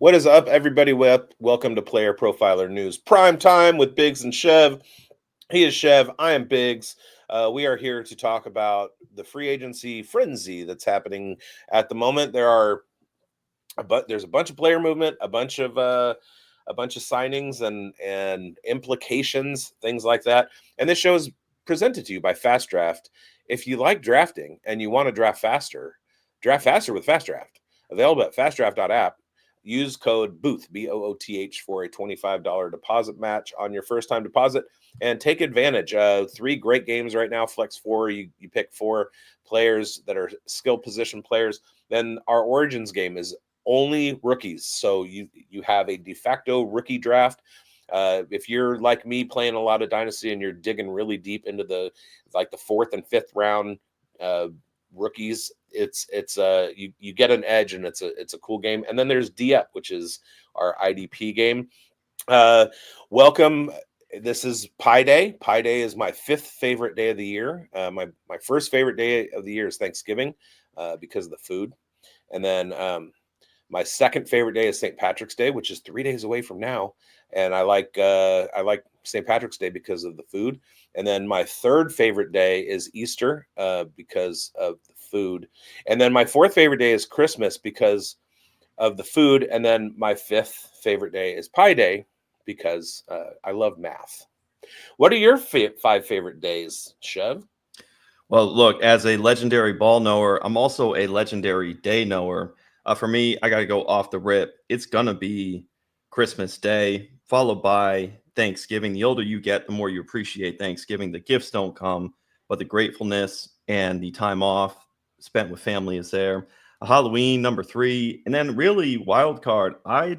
What is up, everybody? Welcome to Player Profiler News Primetime with Biggs and Chev. He is Chev. I am Biggs. We are here to talk about the free agency frenzy that's happening at the moment. There's a bunch of player movement, a bunch of signings and implications, things like that. And this show is presented to you by Fast Draft. If you like drafting and you want to draft faster with Fast Draft. Available at fastdraft.app. Use code BOOTH, BOOTH, for a $25 deposit match on your first time deposit and take advantage. 3 great games right now. Flex 4, you pick 4 players that are skill position players. Then our Origins game is only rookies. So you have a de facto rookie draft. If you're like me playing a lot of Dynasty and you're digging really deep into the 4th and 5th round rookies, you get an edge, and it's a cool game. And then there's DF, which is our IDP game. Welcome. This is Pi Day. Pi Day is my 5th favorite day of the year. My first favorite day of the year is Thanksgiving because of the food. And then my second favorite day is St. Patrick's Day, which is 3 days away from now. And I like St. Patrick's Day because of the food. And then my third favorite day is Easter because of the food. And then my 4th favorite day is Christmas because of the food. And then my 5th favorite day is Pi Day because I love math. What are your 5 favorite days, Chev? Well, look, as a legendary ball knower, I'm also a legendary day knower. For me, I got to go off the rip. It's going to be Christmas Day, followed by Thanksgiving. The older you get, the more you appreciate Thanksgiving. The gifts don't come, but the gratefulness and the time off spent with family is there. Halloween, number 3. And then really, wild card, I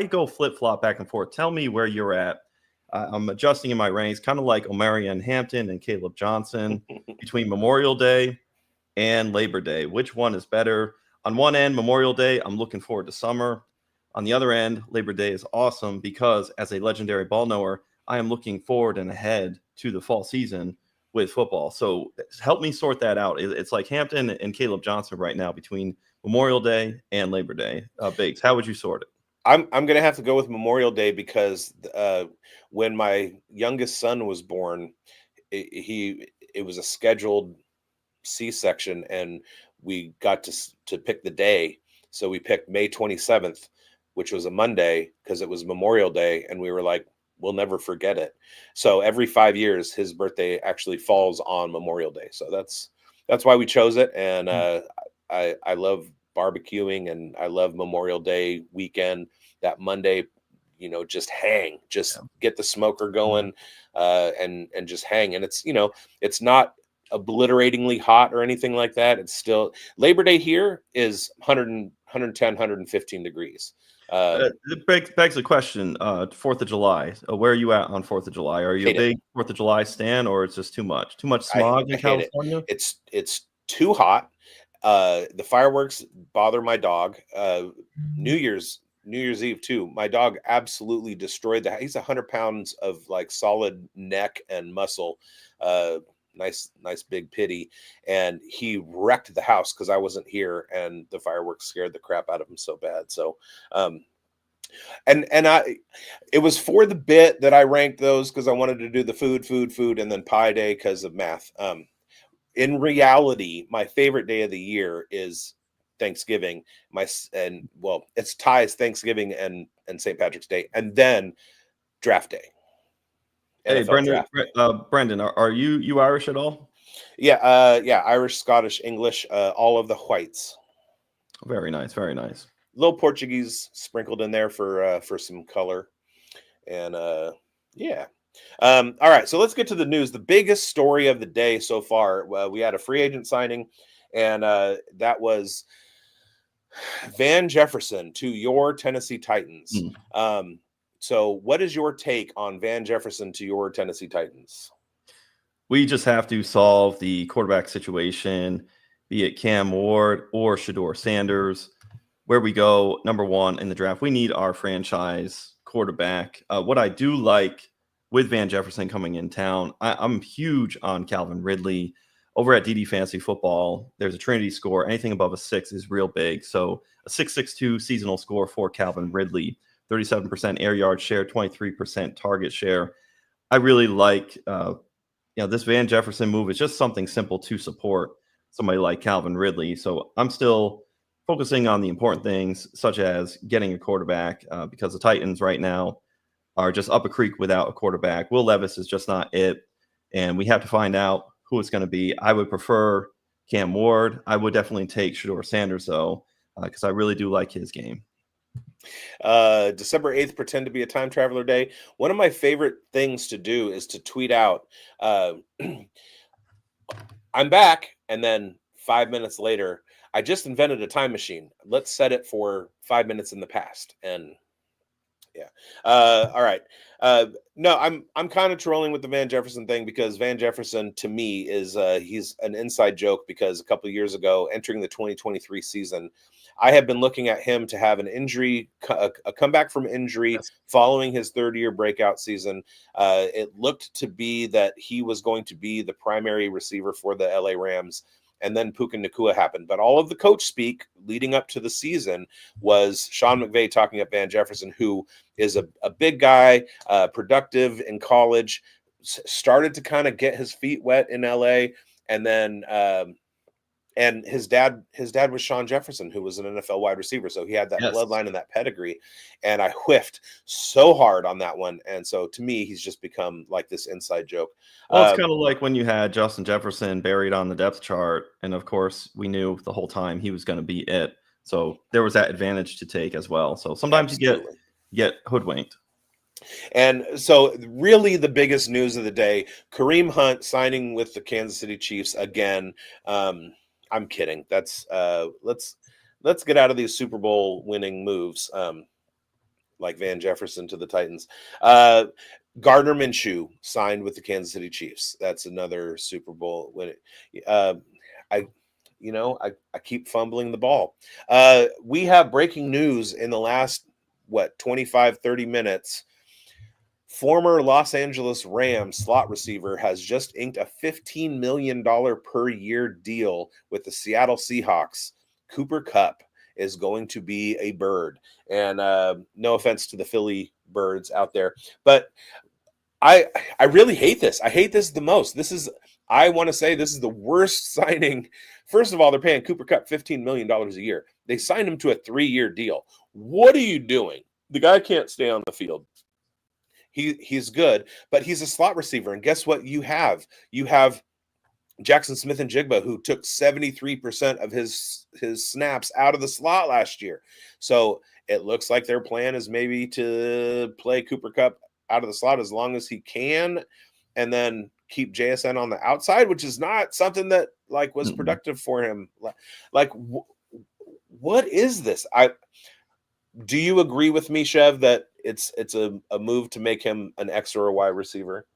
go flip-flop back and forth. Tell me where you're at. I'm adjusting in my ranks, kind of like Omarion Hampton and Caleb Johnson between Memorial Day and Labor Day. Which one is better? On one end, Memorial Day, I'm looking forward to summer. On the other end, Labor Day is awesome because as a legendary ball knower, I am looking forward and ahead to the fall season with football. So help me sort that out. It's like Hampton and Caleb Johnson right now between Memorial Day and Labor Day. Biggs, how would you sort it? I'm going to have to go with Memorial Day because when my youngest son was born, it was a scheduled C-section, and we got to pick the day. So we picked May 27th, which was a Monday because it was Memorial Day, and we were like, we'll never forget it. So every 5 years, his birthday actually falls on Memorial Day. So that's why we chose it, and I love barbecuing, and I love Memorial Day weekend. That Monday, just hang, get the smoker going, and just hang. And it's not obliteratingly hot or anything like that. It's still Labor Day here is 100, 110, 115 degrees. It begs the question, 4th of July. Where are you at on 4th of July? Are you a big 4th of July stan, or it's just too much smog in California? It's too hot. The fireworks bother my dog. New Year's Eve too. My dog absolutely destroyed he's 100 pounds of solid neck and muscle. Nice big pity, and he wrecked the house because I wasn't here, and the fireworks scared the crap out of him so bad. So it was for the bit that I ranked those because I wanted to do the food, and then Pi Day because of math. In reality, my favorite day of the year is Thanksgiving. It's ties Thanksgiving and St. Patrick's Day, and then Draft Day. Hey, Brendan, are you Irish at all? Yeah, Irish, Scottish, English, all of the whites. Very nice, very nice. Little Portuguese sprinkled in there for some color, and yeah. All right, so let's get to the news. The biggest story of the day so far. We had a free agent signing, and that was Van Jefferson to your Tennessee Titans. So what is your take on Van Jefferson to your Tennessee Titans? We just have to solve the quarterback situation, be it Cam Ward or Shedeur Sanders. Where we go, number 1 in the draft, we need our franchise quarterback. What I do like with Van Jefferson coming in town, I'm huge on Calvin Ridley. over at DD Fantasy Football, there's a Trinity score. Anything above a 6 is real big. So a 6.62 seasonal score for Calvin Ridley, 37% air yard share, 23% target share. I really like, this Van Jefferson move is just something simple to support somebody like Calvin Ridley. So I'm still focusing on the important things, such as getting a quarterback, because the Titans right now are just up a creek without a quarterback. Will Levis is just not it, and we have to find out who it's going to be. I would prefer Cam Ward. I would definitely take Shedeur Sanders, though, because I really do like his game. December 8th, pretend to be a time traveler day. One of my favorite things to do is to tweet out, I'm back, and then 5 minutes later, I just invented a time machine. Let's set it for 5 minutes in the past. And yeah. All right. No, I'm kind of trolling with the Van Jefferson thing, because Van Jefferson to me is he's an inside joke, because a couple of years ago, entering the 2023 season, I have been looking at him to have an injury, a comeback from injury following his third-year breakout season. It looked to be that he was going to be the primary receiver for the LA Rams. And then Puka Nacua happened. But all of the coach speak leading up to the season was Sean McVay talking up Van Jefferson, who is a big guy, productive in college, started to kind of get his feet wet in LA. And then and his dad was Sean Jefferson, who was an NFL wide receiver. So he had that bloodline and that pedigree. And I whiffed so hard on that one. And so to me, he's just become like this inside joke. Well, it's kind of like when you had Justin Jefferson buried on the depth chart. And of course, we knew the whole time he was going to be it. So there was that advantage to take as well. So sometimes you get hoodwinked. And so really the biggest news of the day, Kareem Hunt signing with the Kansas City Chiefs again. I'm kidding. That's let's get out of these Super Bowl winning moves, like Van Jefferson to the Titans. Gardner Minshew signed with the Kansas City Chiefs. That's another Super Bowl winning. I keep fumbling the ball. We have breaking news in the last 25-30 minutes. Former Los Angeles Rams slot receiver has just inked a $15 million per year deal with the Seattle Seahawks. Cooper Kupp is going to be a bird. And no offense to the Philly birds out there, but I really hate this. I hate this the most. I want to say this is the worst signing. First of all, they're paying Cooper Kupp $15 million a year. They signed him to a 3-year deal. What are you doing? The guy can't stay on the field. He's good, but he's a slot receiver. And guess what you have? You have Jackson Smith and Jigba, who took 73% of his snaps out of the slot last year. So it looks like their plan is maybe to play Cooper Kupp out of the slot as long as he can, and then keep JSN on the outside, which is not something that was productive for him. What is this? Do you agree with me, Chev, that it's a move to make him an X or a Y receiver?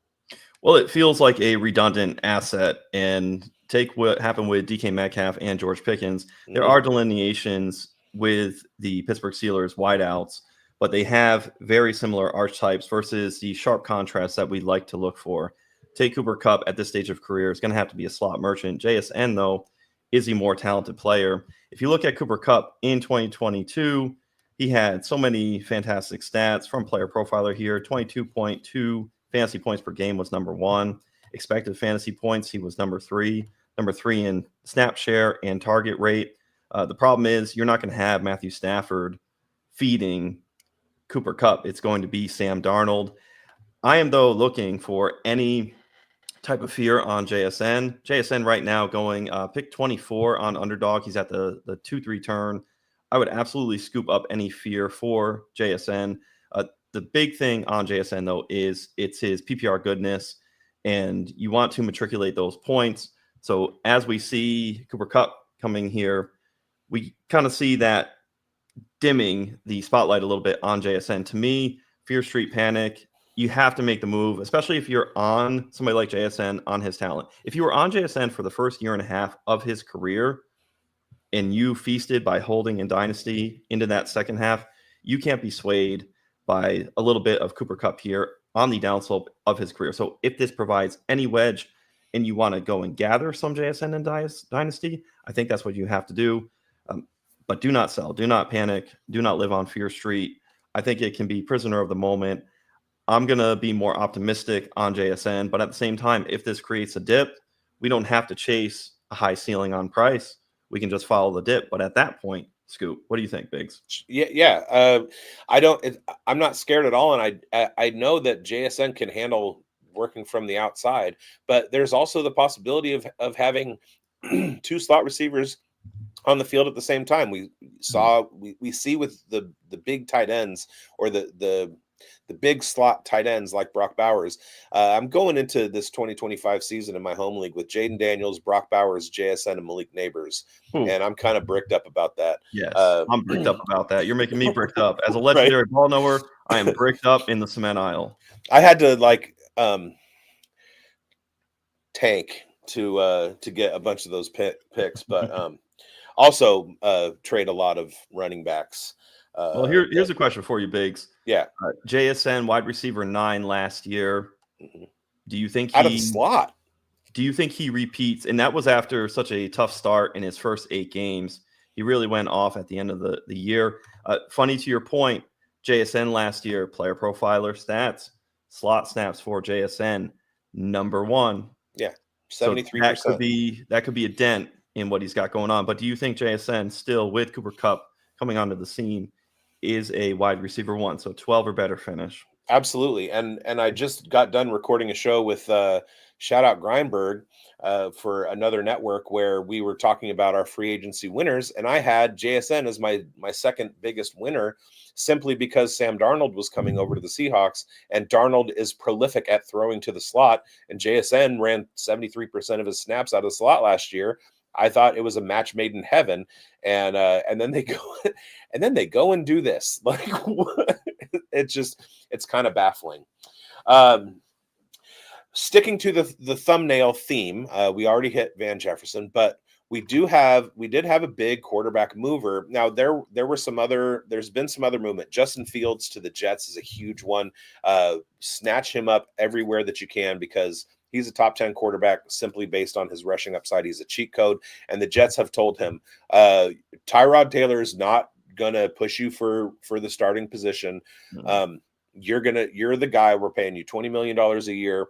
Well, it feels like a redundant asset. And take what happened with DK Metcalf and George Pickens. There are delineations with the Pittsburgh Steelers wideouts, but they have very similar archetypes versus the sharp contrast that we like to look for. Take Cooper Kupp at this stage of career is going to have to be a slot merchant. JSN, though, is a more talented player. If you look at Cooper Kupp in 2022, he had so many fantastic stats from Player Profiler here. 22.2 fantasy points per game was number 1. Expected fantasy points, he was number 3. Number 3 in snap share and target rate. The problem is you're not going to have Matthew Stafford feeding Cooper Kupp. It's going to be Sam Darnold. I am, though, looking for any type of fear on JSN. JSN right now going pick 24 on underdog. He's at the 2-3 turn. I would absolutely scoop up any fear for JSN. The big thing on JSN, though, is it's his PPR goodness, and you want to matriculate those points. So as we see Cooper Kupp coming here, we kind of see that dimming the spotlight a little bit on JSN. To me, Fear Street Panic, you have to make the move, especially if you're on somebody like JSN on his talent. If you were on JSN for the first year and a half of his career, and you feasted by holding in Dynasty into that second half, you can't be swayed by a little bit of Cooper Kupp here on the downslope of his career. So if this provides any wedge and you want to go and gather some JSN and Dynasty, I think that's what you have to do. But do not sell. Do not panic. Do not live on Fear Street. I think it can be prisoner of the moment. I'm going to be more optimistic on JSN, but at the same time, if this creates a dip, we don't have to chase a high ceiling on price. We can just follow the dip. But at that point, Scoop, what do you think, bigz? Yeah. I'm not scared at all, and I know that JSN can handle working from the outside, but there's also the possibility of having two slot receivers on the field at the same time. We see with the big tight ends, or the big slot tight ends like Brock Bowers. I'm going into this 2025 season in my home league with Jaden Daniels, Brock Bowers, JSN, and Malik Neighbors. And I'm kind of bricked up about that. Yes, I'm bricked up about that. You're making me bricked up. As a legendary Right? ball knower, I am bricked up in the cement aisle. I had to tank to get a bunch of those picks, but also trade a lot of running backs. Well, here's a question for you, bigz. Yeah. JSN wide receiver 9 last year. Mm-hmm. Do you think out of the slot? Do you think he repeats? And that was after such a tough start in his first 8 games. He really went off at the end of the year. Funny to your point, JSN last year, player profiler stats, slot snaps for JSN, number 1. Yeah, 73%. So that could be a dent in what he's got going on. But do you think JSN still, with Cooper Kupp coming onto the scene, is a wide receiver 1, so 12 or better finish? Absolutely. And I just got done recording a show with shout out Greinberg for another network, where we were talking about our free agency winners, and I had JSN as my second biggest winner, simply because Sam Darnold was coming over to the Seahawks, and Darnold is prolific at throwing to the slot, and JSN ran 73% of his snaps out of the slot last year. I thought it was a match made in heaven, and then they go and do this. Like, it's kind of baffling. Sticking to the thumbnail theme, we already hit Van Jefferson, but we did have a big quarterback mover. Now there's been some other movement. Justin Fields to the Jets is a huge one. Snatch him up everywhere that you can, because he's a top 10 quarterback simply based on his rushing upside. He's a cheat code. And the Jets have told him, Tyrod Taylor is not going to push you for the starting position. Mm-hmm. You're the guy. We're paying you $20 million a year.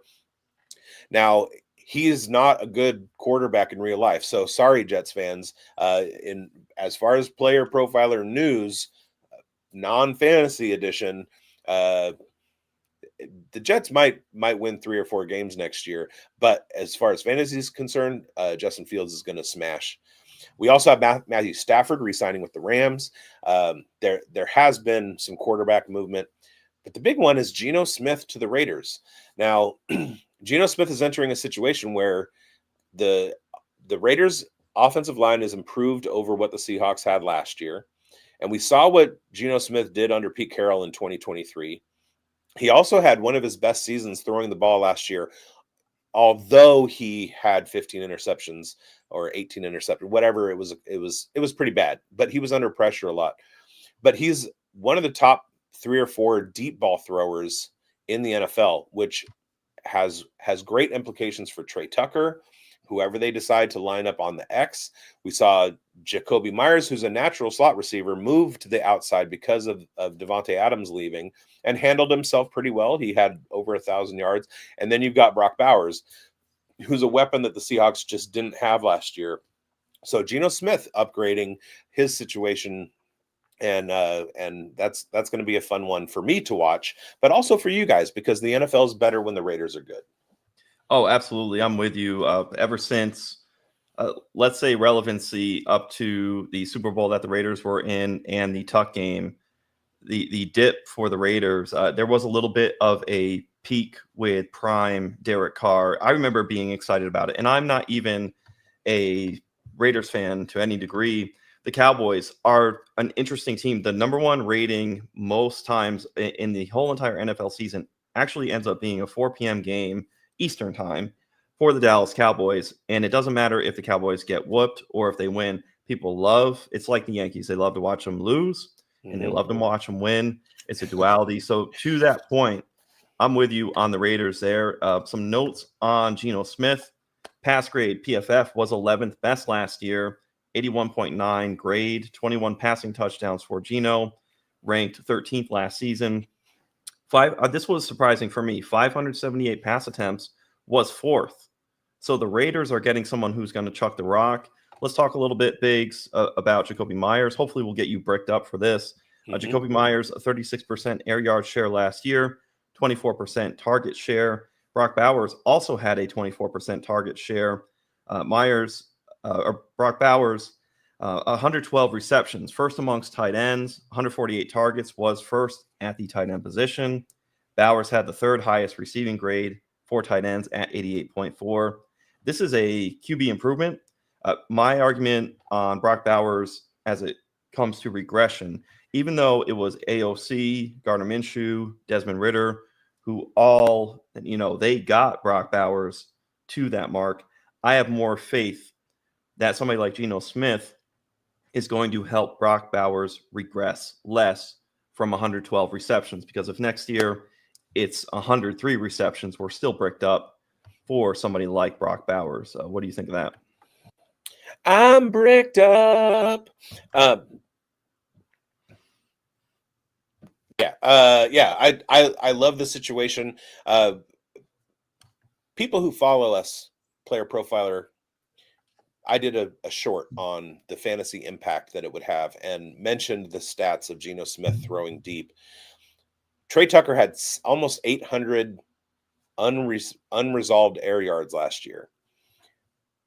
Now, he is not a good quarterback in real life. So sorry, Jets fans. As far as Player Profiler News, non-fantasy edition, the Jets might win 3 or 4 games next year, but as far as fantasy is concerned, Justin Fields is going to smash. We also have Matthew Stafford re-signing with the Rams. There has been some quarterback movement, but the big one is Geno Smith to the Raiders. Now, Geno Smith is entering a situation where the Raiders' offensive line is improved over what the Seahawks had last year, and we saw what Geno Smith did under Pete Carroll in 2023. He also had one of his best seasons throwing the ball last year, although he had 15 interceptions or 18 interceptions, whatever it was pretty bad, but he was under pressure a lot. But he's one of the top 3 or 4 deep ball throwers in the NFL, which has great implications for Trey Tucker, whoever they decide to line up on the X. We saw Jacoby Myers, who's a natural slot receiver, move to the outside because of Devontae Adams leaving, and handled himself pretty well. He had over 1,000 yards. And then you've got Brock Bowers, who's a weapon that the Seahawks just didn't have last year. So Geno Smith upgrading his situation, and that's going to be a fun one for me to watch, but also for you guys, because the NFL is better when the Raiders are good. Oh, absolutely. I'm with you. Ever since, let's say, relevancy up to the Super Bowl that the Raiders were in and the Tuck game, the dip for the Raiders, there was a little bit of a peak with prime Derek Carr. I remember being excited about it, and I'm not even a Raiders fan to any degree. The Cowboys are an interesting team. The number 1 rating most times in the whole entire NFL season actually ends up being a 4 p.m. game Eastern time for the Dallas Cowboys. And it doesn't matter if the Cowboys get whooped or if they win. People love, it's like the Yankees. They love to watch them lose, and they love to watch them win. It's a duality. So to that point, I'm with you on the Raiders there. Some notes on Geno Smith. Pass grade PFF was 11th best last year, 81.9 grade, 21 passing touchdowns for Geno, ranked 13th last season. This was surprising for me. 578 pass attempts was 4th. So the Raiders are getting someone who's going to chuck the rock. Let's talk a little bit, Biggs, about Jacoby Myers. Hopefully we'll get you bricked up for this. Jacoby Myers, a 36% air yard share last year, 24% target share. Brock Bowers also had a 24% target share. Brock Bowers, 112 receptions, first amongst tight ends, 148 targets, was first at the tight end position. Bowers had the third highest receiving grade for tight ends at 88.4. This is a QB improvement. My argument on Brock Bowers as it comes to regression, even though it was AOC, Gardner Minshew, Desmond Ridder, who all, they got Brock Bowers to that mark, I have more faith that somebody like Geno Smith is going to help Brock Bowers regress less from 112 receptions, because if next year it's 103 receptions, we're still bricked up for somebody like Brock Bowers. What do you think of that? I'm bricked up. I love the situation. People who follow us, Player Profiler, I did a short on the fantasy impact that it would have and mentioned the stats of Geno Smith throwing deep. Trey Tucker had almost 800 unresolved air yards last year.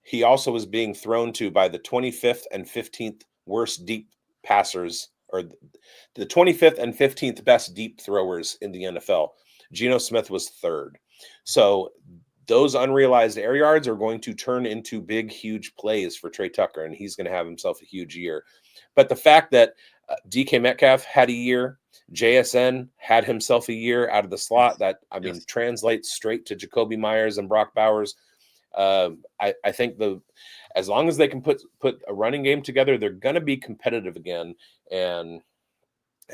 He also was being thrown to by the 25th and 15th worst deep passers, or the 25th and 15th best deep throwers in the NFL. Geno Smith was third. So those unrealized air yards are going to turn into big, huge plays for Trey Tucker, and he's going to have himself a huge year. But the fact that DK Metcalf had a year, JSN had himself a year out of the slot, that, translates straight to Jacoby Myers and Brock Bowers. I think as long as they can put a running game together, they're going to be competitive again, and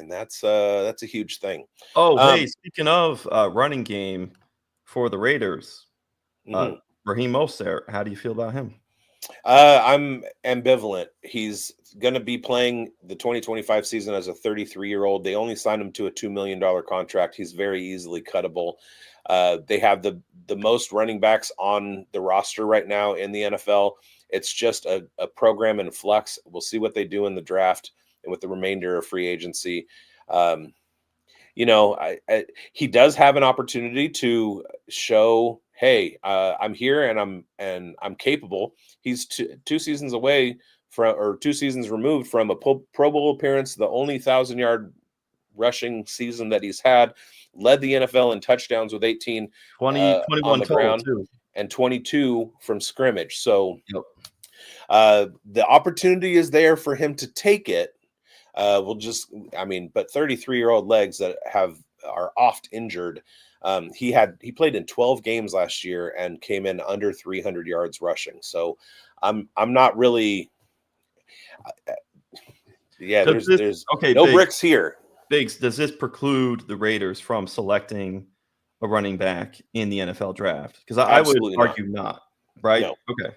that's a huge thing. Hey, speaking of running game for the Raiders, Raheem Mostert, how do you feel about him? I'm ambivalent. He's going to be playing the 2025 season as a 33-year-old. They only signed him to a $2 million contract. He's very easily cuttable. They have the most running backs on the roster right now in the NFL. It's just a program in flux. We'll see what they do in the draft and with the remainder of free agency. He does have an opportunity to show, hey, I'm here and I'm capable. He's two seasons away from, or 2 seasons removed from a Pro Bowl appearance, the only 1,000-yard rushing season that he's had. Led the NFL in touchdowns with 18, 21 on the ground, too, and 22 from scrimmage. So the opportunity is there for him to take it. But 33-year-old legs that are oft injured. He played in 12 games last year and came in under 300 yards rushing. So I'm not really. There's no bricks here. Biggs, does this preclude the Raiders from selecting a running back in the NFL draft? Because I would argue not, right? No. Okay.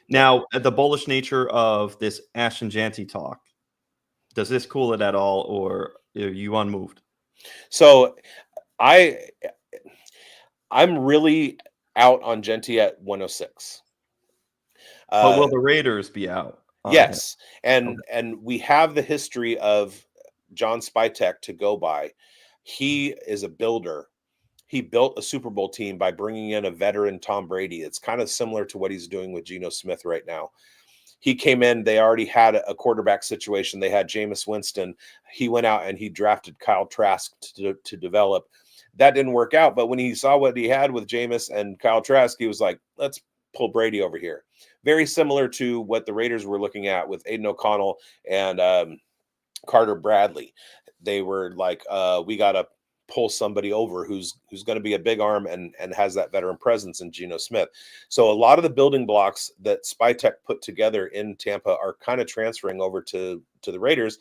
Now, the bullish nature of this Ashton Janty talk, does this cool it at all, or are you unmoved? So I'm really out on Janty at 106. But will the Raiders be out? Yes. And we have the history of John Spytek to go by. He is a builder. He built a Super Bowl team by bringing in a veteran Tom Brady. It's kind of similar to what he's doing with Geno Smith right now. He came in, they already had a quarterback situation. They had Jameis Winston. He went out and he drafted Kyle Trask to develop. That didn't work out, but when he saw what he had with Jameis and Kyle Trask, he was like, let's pull Brady over here. Very similar to what the Raiders were looking at with Aiden O'Connell and Carter Bradley. They were like, we got to pull somebody over who's going to be a big arm and has that veteran presence in Geno Smith. So a lot of the building blocks that Spytek put together in Tampa are kind of transferring over to the Raiders.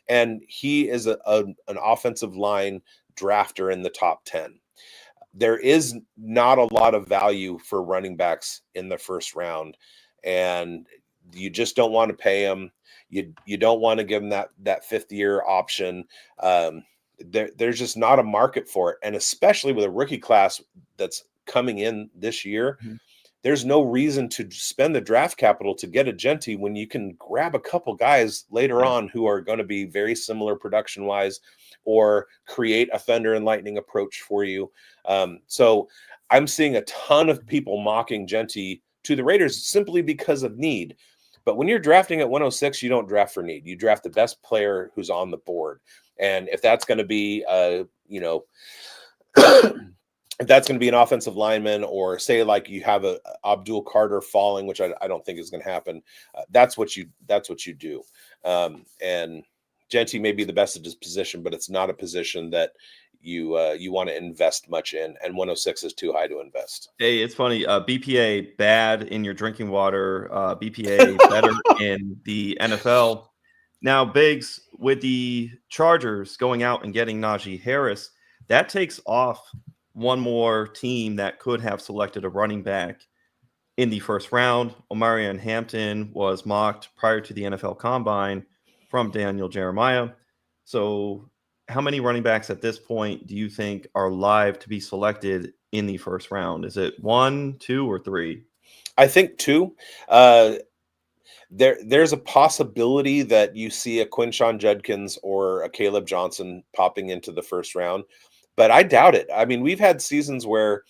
And he is an offensive line drafter in the top 10. there is not a lot of value for running backs in the first round, and you just don't want to pay them. You don't want to give them that fifth year option. There's just not a market for it, and especially with a rookie class that's coming in this year, there's no reason to spend the draft capital to get a Genty when you can grab a couple guys later on who are going to be very similar production wise, or create a thunder and lightning approach for you. So I'm seeing a ton of people mocking Genty to the Raiders simply because of need. But when you're drafting at 106, you don't draft for need. You draft the best player who's on the board. And if that's going to be, if that's going to be an offensive lineman, or say like you have a Abdul Carter falling, which I don't think is going to happen, that's what you do. And Genty may be the best at his position, but it's not a position that you want to invest much in, and 106 is too high to invest. Hey, it's funny. BPA bad in your drinking water. BPA better in the NFL. Now, bigz, with the Chargers going out and getting Najee Harris, that takes off one more team that could have selected a running back in the first round. Omarion Hampton was mocked prior to the NFL Combine from Daniel Jeremiah. So how many running backs at this point do you think are live to be selected in the first round? Is it 1, 2, or 3? I think 2. There's a possibility that you see a Quinshon Judkins or a Caleb Johnson popping into the first round, but I doubt it. I mean, we've had seasons where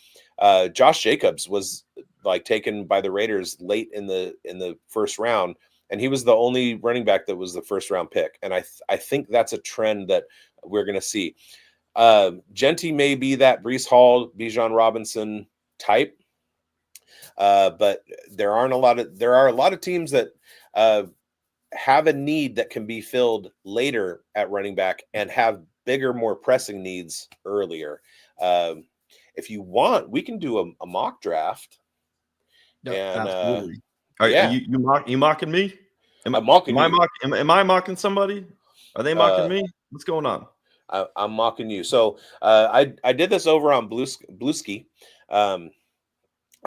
Josh Jacobs was like taken by the Raiders late in the first round, and he was the only running back that was the first round pick. And I think that's a trend that we're going to see. Genty may be that Breece Hall, Bijan Robinson type, but there are a lot of teams that have a need that can be filled later at running back and have bigger, more pressing needs earlier. If you want, we can do a mock draft. No, and absolutely. Are yeah. you mocking me? I'm mocking you. Am I mocking somebody? Are they mocking me? What's going on? I'm mocking you. So I did this over on Blue Ski. I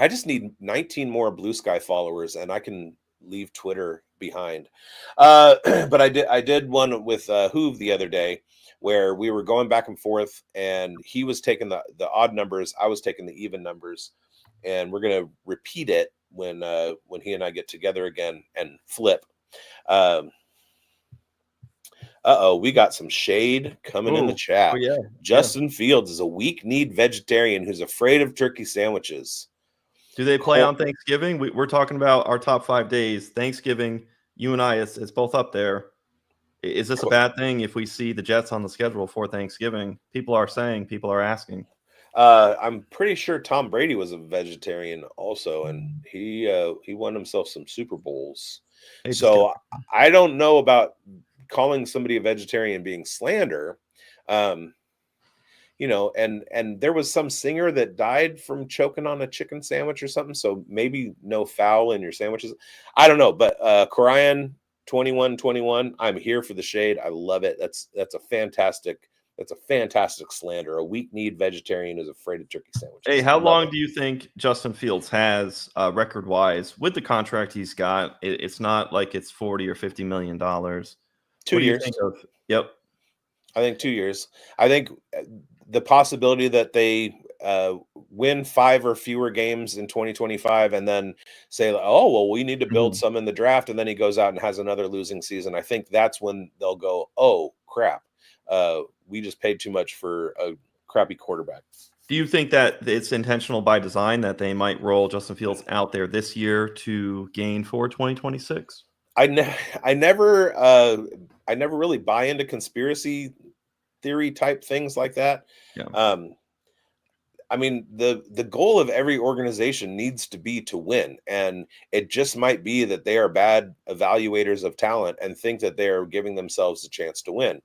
just need 19 more Blue Sky followers, and I can leave Twitter behind. But I did one with Hoove the other day, where we were going back and forth, and he was taking the odd numbers, I was taking the even numbers, and we're gonna repeat it when he and I get together again and flip. We got some shade coming in the chat. Oh, yeah. Justin Fields is a weak kneed vegetarian who's afraid of turkey sandwiches. Do they play on Thanksgiving? We're talking about our top 5 days. Thanksgiving, you and I, it's both up there. Is this a bad thing if we see the Jets on the schedule for Thanksgiving? People are asking. I'm pretty sure Tom Brady was a vegetarian also, and he won himself some Super Bowls. So I don't know about calling somebody a vegetarian being slander. And there was some singer that died from choking on a chicken sandwich or something. So maybe no foul in your sandwiches. I don't know, but Corian 2121, I'm here for the shade. I love it. That's a fantastic slander. A weak-kneed vegetarian is afraid of turkey sandwiches. Hey, how long do you think Justin Fields has record-wise with the contract he's got? It's not like it's $40 or $50 million. 2 years. Yep. I think 2 years. I think the possibility that they win 5 or fewer games in 2025 and then say, oh, well, we need to build some in the draft, and then he goes out and has another losing season. I think that's when they'll go, oh, crap. We just paid too much for a crappy quarterback. Do you think that it's intentional by design that they might roll Justin Fields out there this year to gain for 2026? I never really buy into conspiracy theory type things like that. Yeah. I mean, the goal of every organization needs to be to win, and it just might be that they are bad evaluators of talent and think that they are giving themselves a chance to win.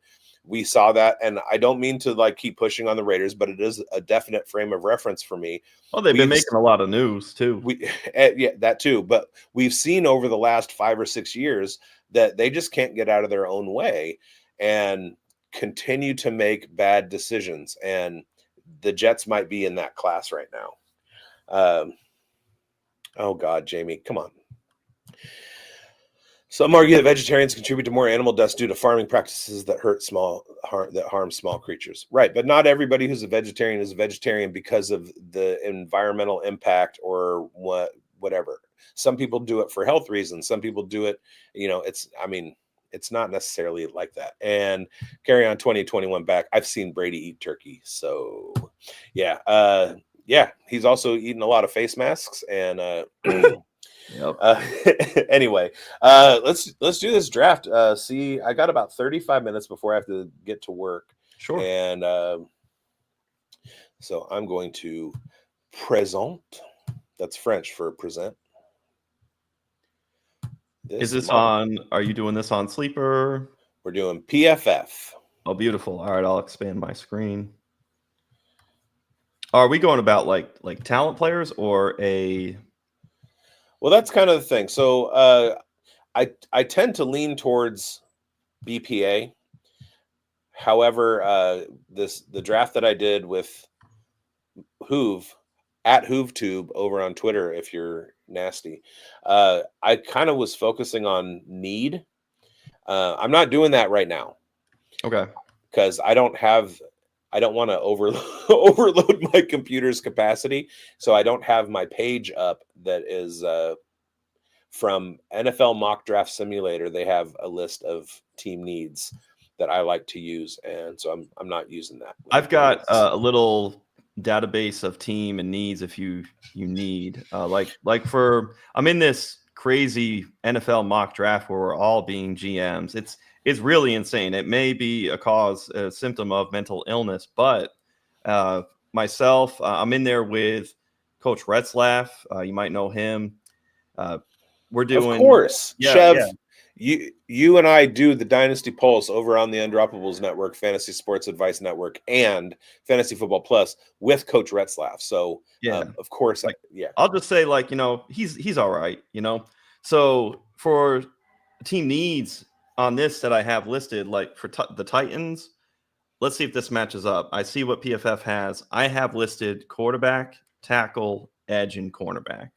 We saw that, and I don't mean to keep pushing on the Raiders, but it is a definite frame of reference for me. Well, they've been making a lot of news too. Yeah, that too. But we've seen over the last 5 or 6 years that they just can't get out of their own way and continue to make bad decisions. And the Jets might be in that class right now. Oh God, Jamie, come on. Some argue that vegetarians contribute to more animal deaths due to farming practices that harm small creatures. Right, but not everybody who's a vegetarian is a vegetarian because of the environmental impact or whatever. Some people do it for health reasons. Some people do it, it's not necessarily like that. And carry on 2021 back. I've seen Brady eat turkey, so yeah, he's also eaten a lot of face masks and. Yep. Anyway, let's do this draft. See, I got about 35 minutes before I have to get to work. Sure. And so I'm going to present. That's French for present. Is this on? Are you doing this on Sleeper? We're doing PFF. Oh, beautiful. All right, I'll expand my screen. Are we going about like talent players or a? Well, that's kind of the thing. So I tend to lean towards BPA. However, the draft that I did with Hoove at HooveTube over on Twitter, if you're nasty, I kind of was focusing on need. I'm not doing that right now. Okay. Because I don't want to overload my computer's capacity. So I don't have my page up that is from NFL Mock Draft Simulator. They have a list of team needs that I like to use. And so I'm not using that. I've got a little database of team and needs if you need. I'm in this crazy NFL mock draft where we're all being GMs. It's really insane. It may be a symptom of mental illness, but myself, I'm in there with Coach Retzlaff. You might know him. We're doing, of course, Chev. Yeah. You and I do the Dynasty Pulse over on the Undroppables Network, Fantasy Sports Advice Network, and Fantasy Football Plus with Coach Retzlaff. So of course, I'll just say he's all right. So for team needs on this that I have listed, like for the Titans, let's see if this matches up. I see what PFF has. I have listed quarterback, tackle, edge, and cornerback.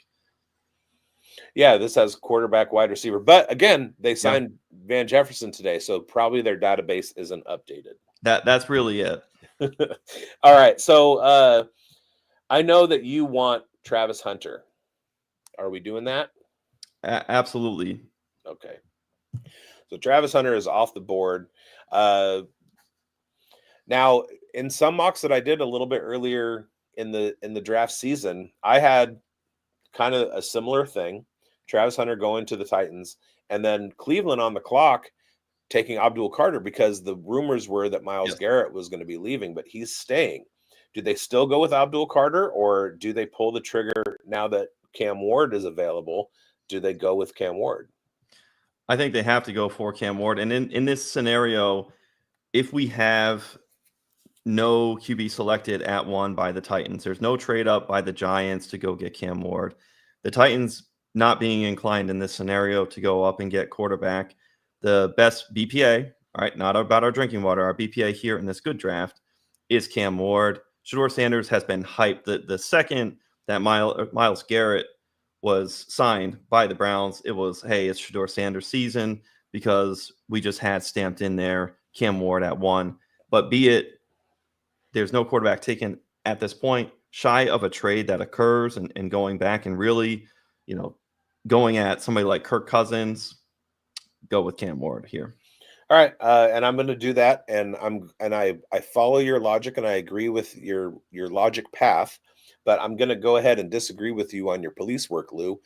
Yeah, this has quarterback, wide receiver. But again, they signed Van Jefferson today, so probably their database isn't updated. That's really it. All right. So I know that you want Travis Hunter. Are we doing that? Absolutely. Okay. So Travis Hunter is off the board. Now, in some mocks that I did a little bit earlier in the draft season, I had kind of a similar thing. Travis Hunter going to the Titans, and then Cleveland on the clock taking Abdul Carter because the rumors were that Myles Garrett was going to be leaving, but he's staying. Do they still go with Abdul Carter, or do they pull the trigger now that Cam Ward is available? Do they go with Cam Ward? I think they have to go for Cam Ward. And in this scenario, if we have no QB selected at 1 by the Titans, there's no trade up by the Giants to go get Cam Ward. The Titans not being inclined in this scenario to go up and get quarterback. The best BPA, all right, not about our drinking water, our BPA here in this good draft is Cam Ward. Shedeur Sanders has been hyped. The second that Myles Garrett was signed by the Browns, it was, hey, it's Shedeur Sanders season because we just had stamped in there Cam Ward at 1. But be it, there's no quarterback taken at this point, shy of a trade that occurs and going back and really, going at somebody like Kirk Cousins, go with Cam Ward here. All right, and I'm going to do that, and I follow your logic, and I agree with your logic path, but I'm going to go ahead and disagree with you on your police work, Lou,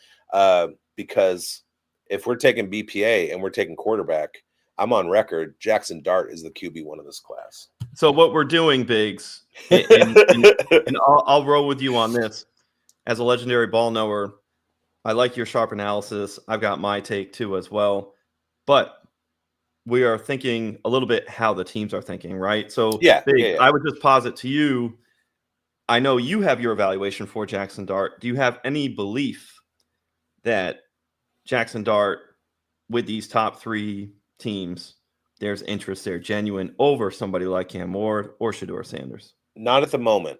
because if we're taking BPA and we're taking quarterback, I'm on record. Jackson Dart is the QB1 of this class. So what we're doing, Biggs, and I'll roll with you on this. As a legendary ball knower, I like your sharp analysis. I've got my take too as well. But we are thinking a little bit how the teams are thinking, right? So Biggs, I would just posit to you, I know you have your evaluation for Jackson Dart. Do you have any belief that Jackson Dart, with these top 3 teams, there's interest there, genuine, over somebody like Cam Ward or Shedeur Sanders? Not at the moment.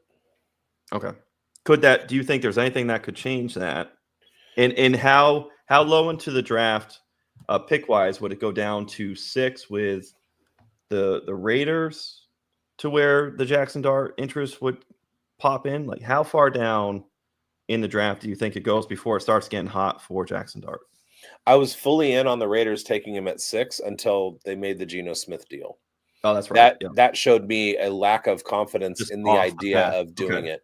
Okay. Do you think there's anything that could change that? And how low into the draft, pick wise, would it go down to 6 with the Raiders to where the Jackson Dart interest would pop in? Like, how far down in the draft do you think it goes before it starts getting hot for Jackson Dart? I was fully in on the Raiders taking him at 6 until they made the Geno Smith deal. Oh, that's right. Yeah. That showed me a lack of confidence Just in the off the idea path. of doing Okay. it.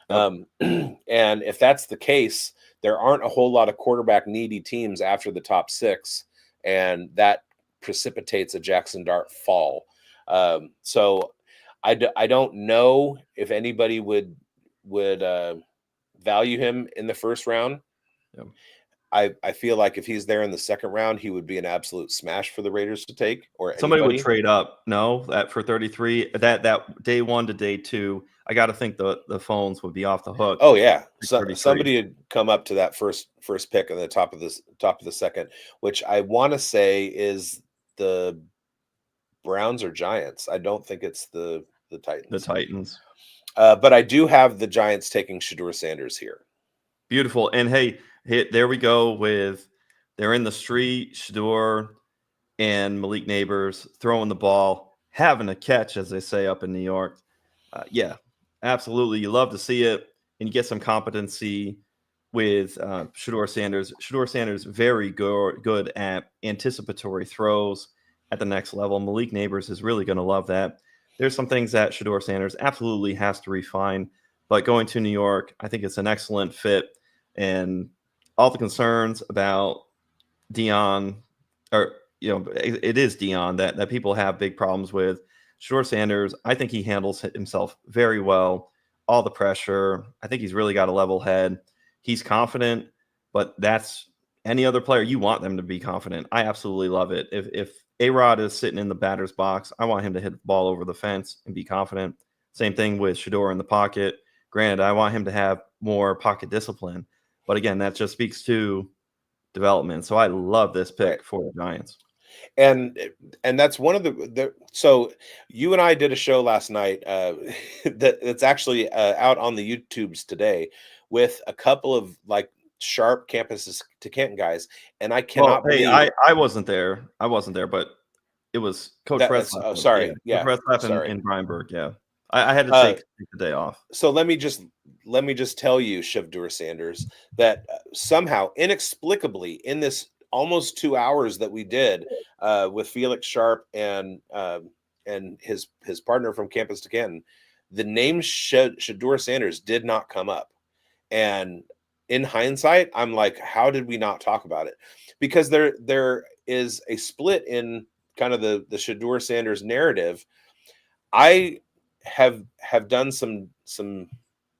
Yep. And if that's the case, there aren't a whole lot of quarterback needy teams after the top 6, and that precipitates a Jackson Dart fall. So I don't know if anybody would value him in the first round. Yep. I feel like if he's there in the second round, he would be an absolute smash for the Raiders to take, or Somebody would anybody. trade up. No, that for 33, that day 1 to day 2, I got to think the phones would be off the hook. Oh yeah, so somebody had come up to that first pick in the top of the second, which I want to say is the Browns or Giants. I don't think it's the Titans. The Titans. But I do have the Giants taking Shedeur Sanders here. Beautiful. And hey, there we go with they're in the street, Shedeur and Malik Neighbors throwing the ball, having a catch, as they say up in New York. Yeah, absolutely. You love to see it, and you get some competency with Shedeur Sanders. Shedeur Sanders very good at anticipatory throws at the next level. Malik Neighbors is really going to love that. There's some things that Shedeur Sanders absolutely has to refine, but going to New York, I think it's an excellent fit. And all the concerns about Dion, or it is Dion that people have big problems with. Shedeur Sanders, I think he handles himself very well. All the pressure, I think he's really got a level head. He's confident, but that's any other player. You want them to be confident. I absolutely love it. If A-Rod is sitting in the batter's box, I want him to hit the ball over the fence and be confident. Same thing with Shedeur in the pocket. Granted, I want him to have more pocket discipline. But again, that just speaks to development. So I love this pick for the Giants. And that's one of the so you and I did a show last night that's actually out on the YouTubes today with a couple of like sharp campuses to Canton guys, and I cannot believe I wasn't there. But it was Coach Retzlaff. Oh, sorry. Yeah. Coach Retzlaff in Bryanburg. Yeah. I had to take the day off. So let me just tell you, Shedeur Sanders, that somehow inexplicably in this almost 2 hours that we did with Felix Sharp and his partner from Campus to Canton, the name Shedeur Sanders did not come up. And in hindsight, I'm like, how did we not talk about it? Because there is a split in kind of the Shedeur Sanders narrative. I have done some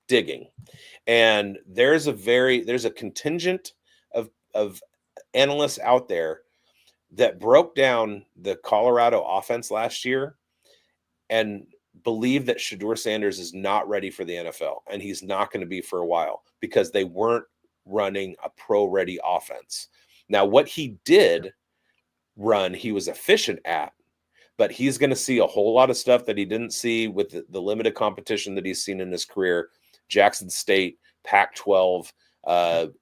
digging, and there's a contingent of analysts out there that broke down the Colorado offense last year and believe that Shedeur Sanders is not ready for the NFL, and he's not going to be for a while because they weren't running a pro-ready offense. Now, what he did run, he was efficient at, but he's going to see a whole lot of stuff that he didn't see with the limited competition that he's seen in his career. Jackson State, Pac-12.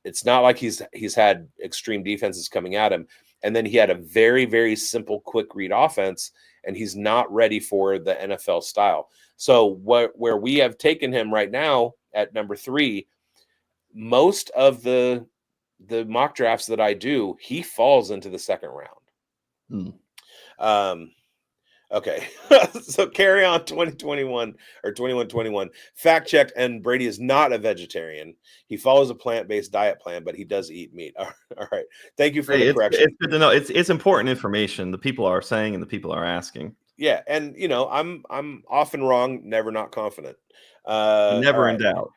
It's not like he's had extreme defenses coming at him. And then he had a very, very simple, quick read offense, and he's not ready for the NFL style. So where we have taken him right now at number 3, most of the mock drafts that I do, he falls into the second round. Okay, so carry on 2021 or 2121. Fact checked, and Brady is not a vegetarian. He follows a plant-based diet plan, but he does eat meat. All right. Thank you for the correction. It's good to know. It's important information. The people are saying and the people are asking. Yeah, and I'm often wrong, never not confident. Never in doubt.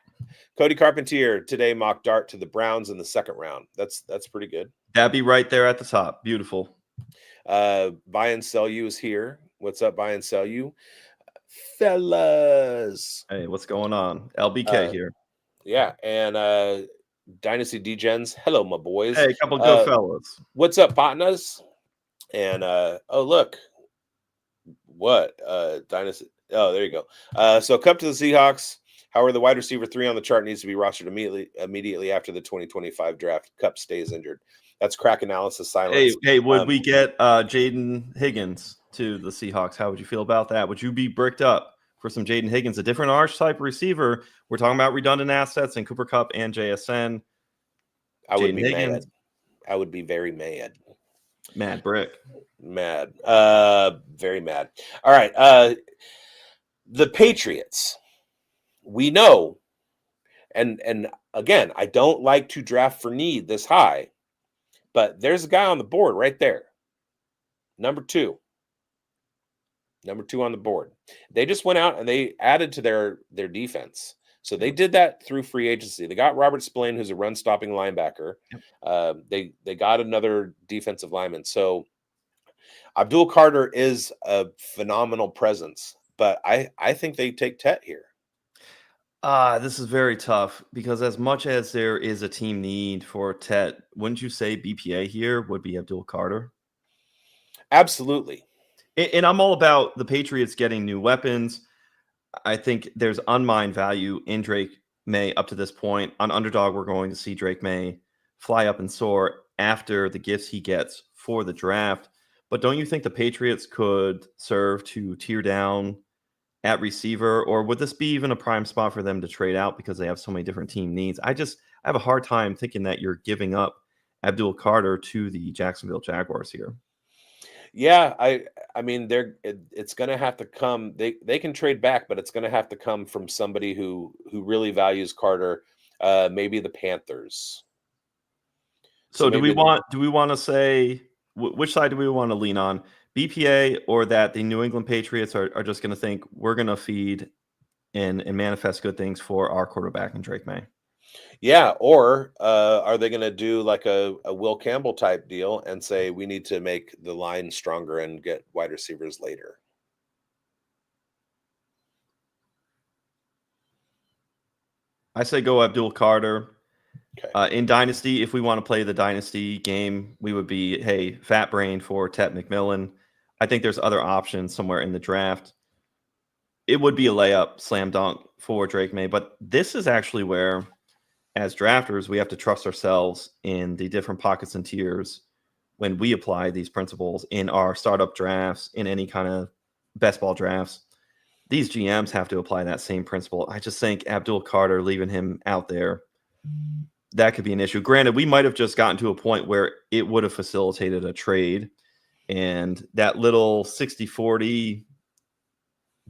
Cody Carpentier today mock dart to the Browns in the second round. That's pretty good. That'd be right there at the top. Beautiful. Buy and sell you is here. What's up, buy and sell you, fellas? Hey, what's going on? LBK here. Yeah, and Dynasty Degens. Hello, my boys. Hey, a couple good fellas. What's up, partners? And oh look, what Dynasty Oh, there you go. So Cup to the Seahawks. However, the wide receiver 3 on the chart needs to be rostered immediately after the 2025 draft. Cup stays injured. That's crack analysis silence. Hey, would we get Jaden Higgins to the Seahawks? How would you feel about that? Would you be bricked up for some Jaden Higgins, a different arch type receiver? We're talking about redundant assets in Cooper Kupp and JSN. I would Jaden be Higgins. mad. I would be very mad. Mad brick. Mad. Very mad. All right. The Patriots. We know, and again, I don't like to draft for need this high, but there's a guy on the board right there. Number two on the board. They just went out and they added to their defense. So they did that through free agency. They got Robert Spillane, who's a run-stopping linebacker. They got another defensive lineman. So Abdul Carter is a phenomenal presence, but I think they take Tet here. This is very tough because as much as there is a team need for Tet, wouldn't you say BPA here would be Abdul Carter? Absolutely. And I'm all about the Patriots getting new weapons. I think there's unmined value in Drake May up to this point. On Underdog, we're going to see Drake May fly up and soar after the gifts he gets for the draft. But don't you think the Patriots could serve to tear down at receiver, or would this be even a prime spot for them to trade out because they have so many different team needs? I have a hard time thinking that you're giving up Abdul Carter to the Jacksonville Jaguars here. Yeah, I mean it's going to have to come. They can trade back, but it's going to have to come from somebody who really values Carter. Maybe the Panthers. So do we want to say which side do we want to lean on? BPA or that the New England Patriots are just going to think we're going to feed and manifest good things for our quarterback and Drake May? Yeah, or are they going to do like a Will Campbell type deal and say we need to make the line stronger and get wide receivers later? I say go Abdul Carter. Okay. In Dynasty, if we want to play the Dynasty game, we would be, hey, fat brain for Tet McMillan. I think there's other options somewhere in the draft. It would be a layup, slam dunk for Drake May, but this is actually where, as drafters, we have to trust ourselves in the different pockets and tiers when we apply these principles in our startup drafts, in any kind of best ball drafts. These GMs have to apply that same principle. I just think Abdul Carter, leaving him out there, that could be an issue. Granted, we might have just gotten to a point where it would have facilitated a trade, and that little 60-40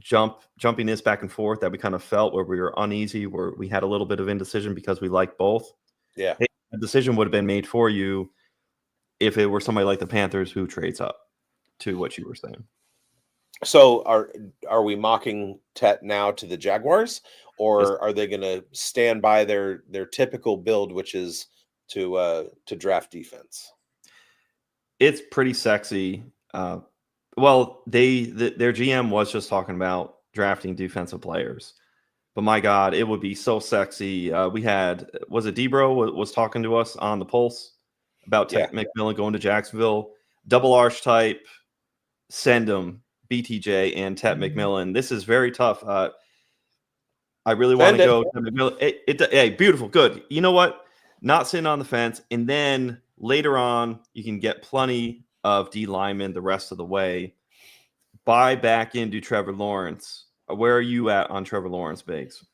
jumpiness back and forth that we kind of felt where we were uneasy, where we had a little bit of indecision because we liked both. Yeah. A decision would have been made for you if it were somebody like the Panthers who trades up, to what you were saying. So are we mocking Tet now to the Jaguars, or are they going to stand by their typical build, which is to draft defense? It's pretty sexy. Well, their GM was just talking about drafting defensive players, but my God, it would be so sexy. We had, was it Debro was talking to us on the Pulse about Tet McMillan going to Jacksonville, double arch type, send him BTJ and Tet McMillan. This is very tough. I really want to go to McMillan. Hey, beautiful, good. You know what? Not sitting on the fence, and then later on, you can get plenty of D linemen the rest of the way. Buy back into Trevor Lawrence. Where are you at on Trevor Lawrence, bigz?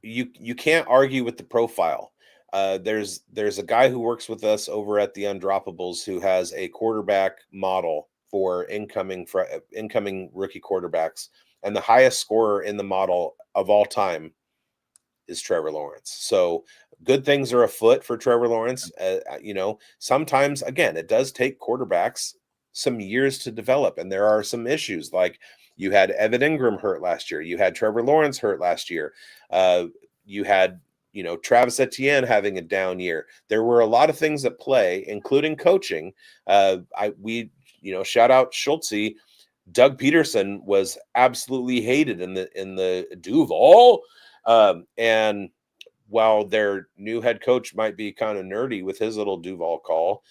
You can't argue with the profile. There's a guy who works with us over at the Undroppables who has a quarterback model for incoming rookie quarterbacks, and the highest scorer in the model of all time is Trevor Lawrence. So good things are afoot for Trevor Lawrence. Sometimes, again, it does take quarterbacks some years to develop, and there are some issues. Like you had Evan Ingram hurt last year, you had Trevor Lawrence hurt last year, you had Travis Etienne having a down year. There were a lot of things at play, including coaching. Shout out Schultze. Doug Peterson was absolutely hated in the Duval. And while their new head coach might be kind of nerdy with his little Duval call,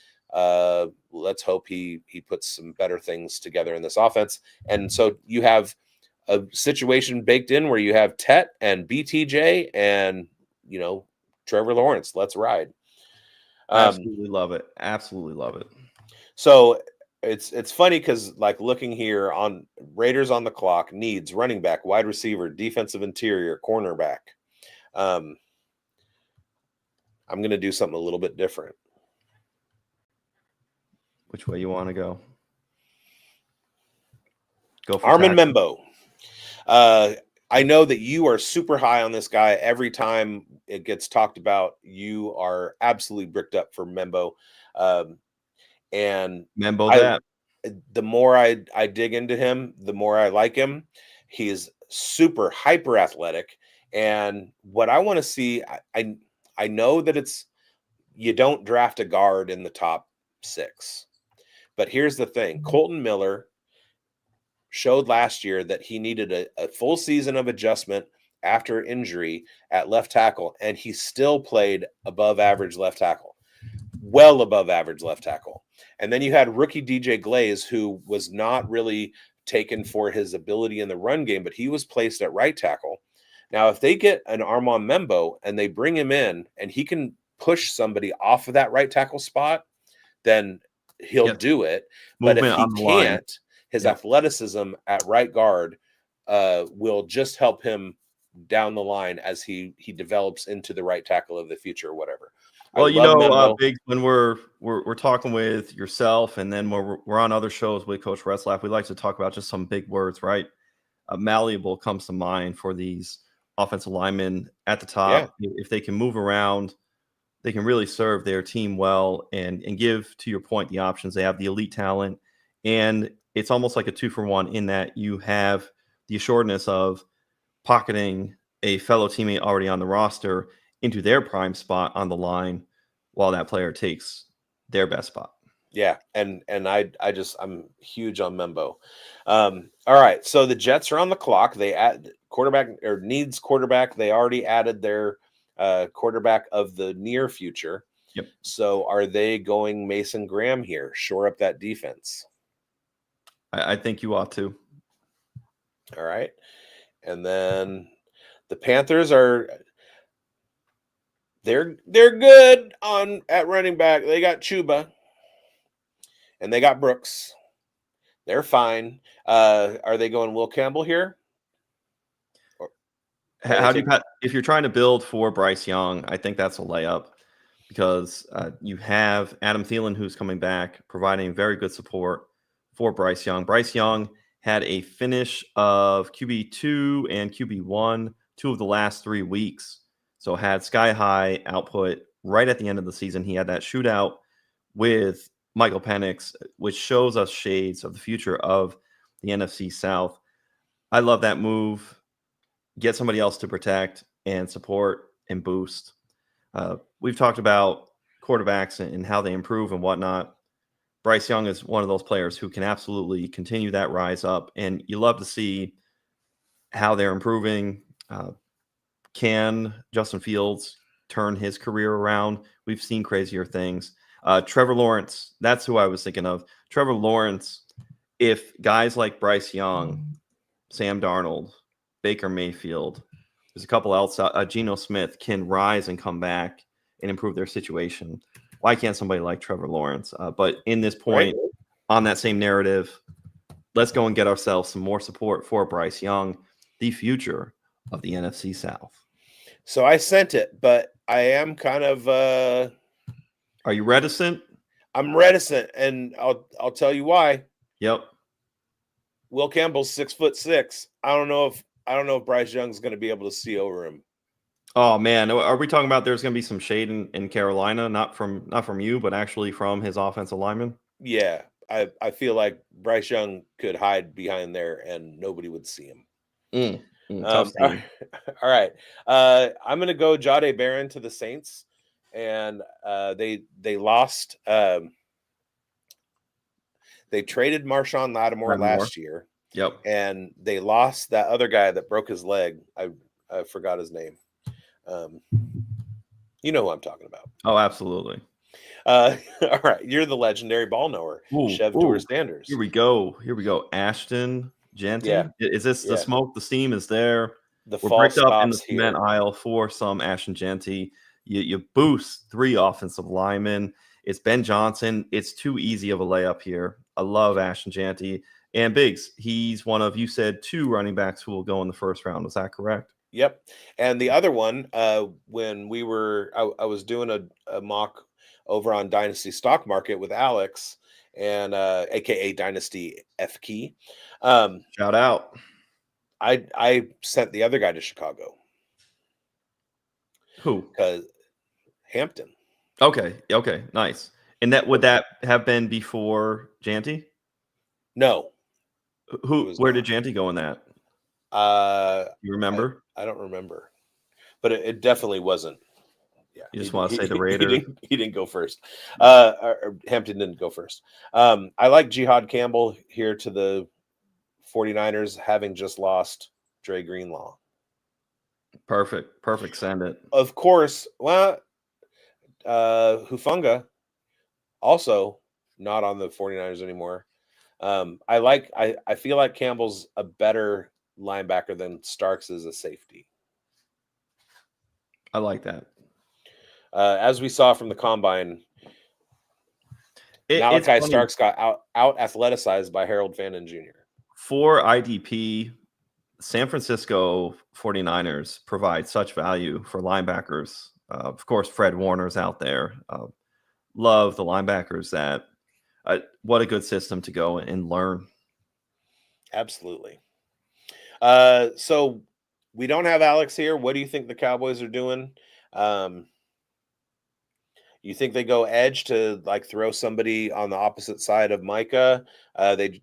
let's hope he puts some better things together in this offense. And so you have a situation baked in where you have Tet and BTJ and, Trevor Lawrence. Let's ride. Absolutely love it. Absolutely love it. So it's funny because, like, looking here on Raiders on the clock, needs running back, wide receiver, defensive interior, cornerback. I'm going to do something a little bit different. Which way you want to go? Go for Armin tackle. Membo. I know that you are super high on this guy. Every time it gets talked about, you are absolutely bricked up for Membo. And Membo that. the more I dig into him, the more I like him. He's super hyper athletic. And what I want to see, I know that you don't draft a guard in the top 6. But here's the thing. Colton Miller showed last year that he needed a full season of adjustment after injury at left tackle, and he still played above average left tackle, well above average left tackle. And then you had rookie DJ Glaze, who was not really taken for his ability in the run game, but he was placed at right tackle. Now, if they get an Armand Membo and they bring him in and he can push somebody off of that right tackle spot, then he'll do it. But if he can't, his athleticism at right guard will just help him down the line as he develops into the right tackle of the future or whatever. Well, Biggs, when we're talking with yourself, and then we're on other shows with Coach Retzlaff, we like to talk about just some big words, right? Malleable comes to mind for these offensive linemen at the top. Yeah. If they can move around, they can really serve their team well and give, to your point, the options. They have the elite talent, and it's almost like a 2-for-1 in that you have the assuredness of pocketing a fellow teammate already on the roster into their prime spot on the line while that player takes their best spot. Yeah, and I'm huge on Membo. All right, so the Jets are on the clock. They add needs quarterback. They already added their quarterback of the near future. Yep. So are they going Mason Graham here? Shore up that defense. I think you ought to. All right. And then the Panthers they're good at running back. They got Chuba and they got Brooks. They're fine. Are they going Will Campbell here? If you're trying to build for Bryce Young, I think that's a layup because you have Adam Thielen, who's coming back, providing very good support for Bryce Young. Bryce Young had a finish of QB2 and QB1 2 of the last 3 weeks. So had sky-high output right at the end of the season. He had that shootout with Michael Penix, which shows us shades of the future of the NFC South. I love that move. Get somebody else to protect and support and boost. We've talked about quarterbacks and how they improve and whatnot. Bryce Young is one of those players who can absolutely continue that rise up, and you love to see how they're improving. Can Justin Fields turn his career around? We've seen crazier things. Trevor Lawrence, that's who I was thinking of. Trevor Lawrence, if guys like Bryce Young, Sam Darnold, Baker Mayfield, there's a couple else, Geno Smith, can rise and come back and improve their situation, why can't somebody like Trevor Lawrence? But in this point, on that same narrative, let's go and get ourselves some more support for Bryce Young, the future of the NFC South. So I sent it, but I am kind of Are you reticent? I'm reticent, and I'll tell you why. Yep. Will Campbell's 6'6". I don't know if Bryce Young's going to be able to see over him. Oh man, are we talking about there's going to be some shade in Carolina, not from you, but actually from his offensive lineman? Yeah, I feel like Bryce Young could hide behind there and nobody would see him. Tough all right. I'm going to go Jahdae Barron to the Saints, and they lost. They traded Marshawn Lattimore last year. Yep. And they lost that other guy that broke his leg. I forgot his name. You know who I'm talking about. Oh, absolutely. All right. You're the legendary ball knower, Chev Tour Sanders. Here we go. Ashton Janty? Yeah, Is this the yeah. smoke? The steam is there. The We're fall bricked up in the stops cement here. aisle for some Ashton Janty. You boost 3 offensive linemen. It's Ben Johnson. It's too easy of a layup here. I love Ashton Janty. And bigz, he's one of, you said, 2 running backs who will go in the first round. Was that correct? Yep. And the other one, when I was doing a mock over on Dynasty Stock Market with Alex and aka Dynasty F Key. Shout out. I sent the other guy to Chicago Who? because Hampton. Okay, nice. And that would that have been before Janty? No, it Who? was Where not. did Janty go in that? Uh, You remember? I don't remember, but it definitely wasn't. Yeah, You just want to say the he Raiders? he didn't go first. Or Hampton didn't go first. I like Jihad Campbell here to the 49ers, having just lost Dre Greenlaw. Perfect. Send it. Of course, well, Hufanga also not on the 49ers anymore. I feel like Campbell's a better linebacker than Starks is a safety. I like that. As we saw from the combine, It's Malachi funny. Starks got out athleticized by Harold Fannin Jr. For IDP, San Francisco 49ers provide such value for linebackers. Of course, Fred Warner's out there. Love the linebackers that what a good system to go and learn. Absolutely. So we don't have Alex here. What do you think the Cowboys are doing? You think they go edge to like throw somebody on the opposite side of Micah? They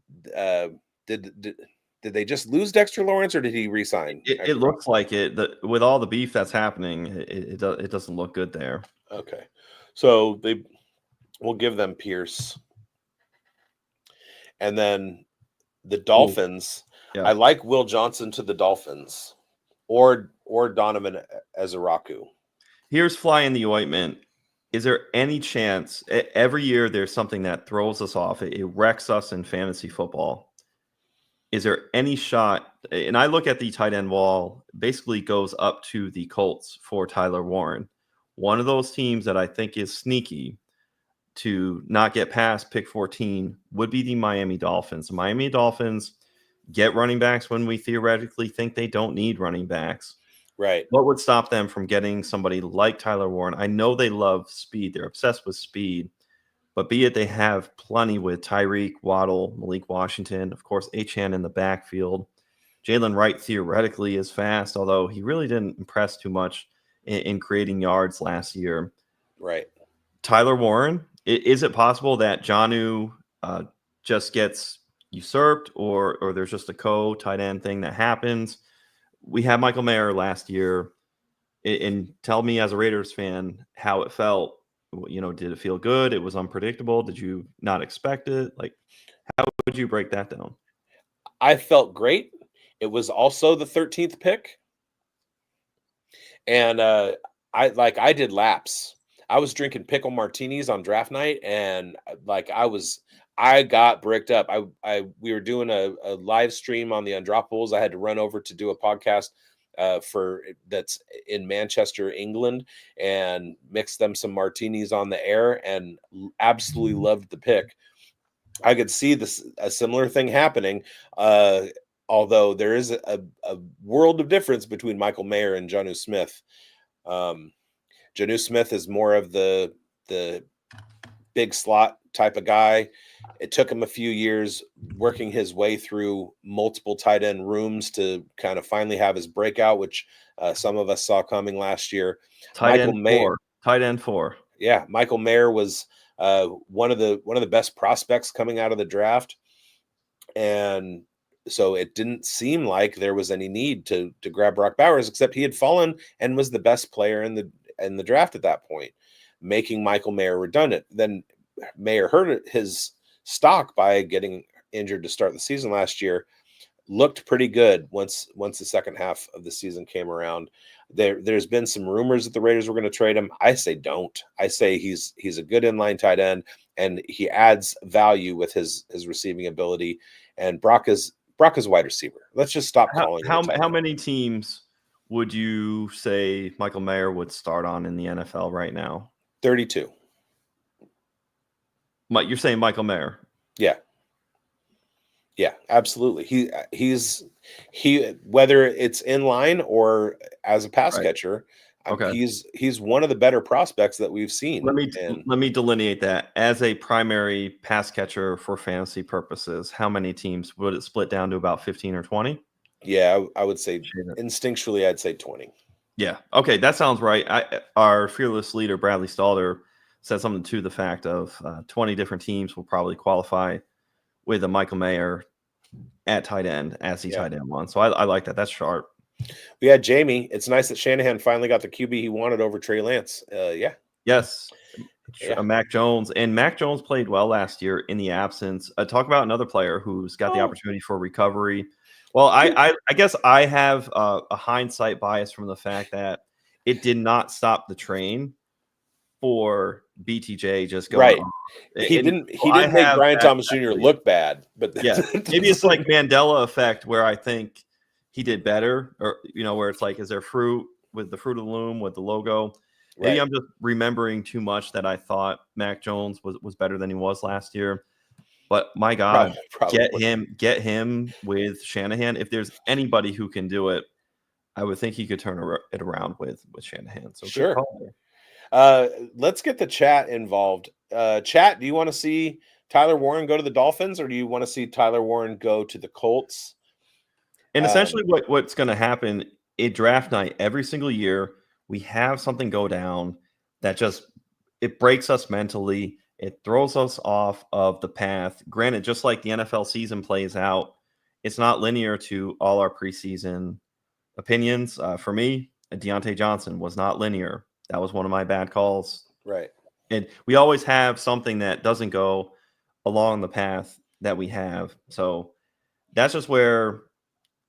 did they just lose Dexter Lawrence or did he resign? It looks like it. With all the beef that's happening, it doesn't look good there. Okay, so we'll give them Pierce, and then the Dolphins. Yeah. I like Will Johnson to the Dolphins, or Donovan Ezeraku. Here's fly in the ointment. Is there any chance every year there's something that throws us off? It wrecks us in fantasy football. Is there any shot? And I look at the tight end wall, basically goes up to the Colts for Tyler Warren. One of those teams that I think is sneaky to not get past pick 14 would be the Miami Dolphins. The Miami Dolphins get running backs when we theoretically think they don't need running backs. Right. What would stop them from getting somebody like Tyler Warren? I know they love speed. They're obsessed with speed. But be it they have plenty with Tyreek, Waddle, Malik Washington, of course, Achane in the backfield. Jalen Wright theoretically is fast, although he really didn't impress too much in creating yards last year. Right. Tyler Warren, is it possible that Jonnu just gets usurped or there's just a tight end thing that happens? We had Michael Mayer last year, and tell me as a Raiders fan how it felt. Did it feel good? It was unpredictable. Did you not expect it? Like, how would you break that down? I felt great. It was also the 13th pick. And I did laps. I was drinking pickle martinis on draft night, and I got bricked up. We were doing a live stream on the Undroppables. I had to run over to do a podcast that's in Manchester, England, and mix them some martinis on the air, and absolutely loved the pick. I could see a similar thing happening, although there is a world of difference between Michael Mayer and Jonnu Smith. Jonnu Smith is more of the big slot type of guy. It took him a few years working his way through multiple tight end rooms to kind of finally have his breakout, which some of us saw coming last year. Tight end four. Yeah, Michael Mayer was one of the best prospects coming out of the draft, and so it didn't seem like there was any need to grab Brock Bowers, except he had fallen and was the best player in the draft at that point, making Michael Mayer redundant. Then Mayer hurt his stock by getting injured to start the season last year. Looked pretty good once the second half of the season came around. There's been some rumors that the Raiders were going to trade him. I say don't. I say he's a good inline tight end, and he adds value with his receiving ability. And Brock is Brock is a wide receiver. Let's just stop calling him. How many teams would you say Michael Mayer would start on in the NFL right now? 32. You're saying Michael Mayer? Yeah. Yeah, absolutely. He whether it's in line or as a pass catcher, Okay. he's one of the better prospects that we've seen. Let me delineate that. As a primary pass catcher for fantasy purposes, how many teams would it split down to? About 15 or 20? Yeah, I would say instinctually, I'd say 20. Yeah. Okay, that sounds right. Our fearless leader, Bradley Stalder, said something to the fact of 20 different teams will probably qualify with a Michael Mayer at tight end as the tight end one. So I like that. That's sharp. We had Jamie. It's nice that Shanahan finally got the QB he wanted over Trey Lance. Yeah. Yes. Mac Jones. And Mac Jones played well last year in the absence. Talk about another player who's got the opportunity for recovery. Well, I guess I have a hindsight bias from the fact that it did not stop the train for BTJ just going on. He didn't make Brian Thomas Jr. look bad, but yeah, maybe it's like Mandela effect where I think he did better, or where it's like, is there fruit with the Fruit of the Loom with the logo? Maybe I'm just remembering too much that I thought Mac Jones was better than he was last year. But my God, get him with Shanahan. If there's anybody who can do it, I would think he could turn it around with Shanahan. So sure. Let's get the chat involved. Chat, do you want to see Tyler Warren go to the Dolphins, or do you want to see Tyler Warren go to the Colts? And essentially what's going to happen at draft night every single year, we have something go down that it breaks us mentally. It throws us off of the path. Granted, just like the NFL season plays out, it's not linear to all our preseason opinions. For me, Deontay Johnson was not linear. That was one of my bad calls. Right. And we always have something that doesn't go along the path that we have. So that's just where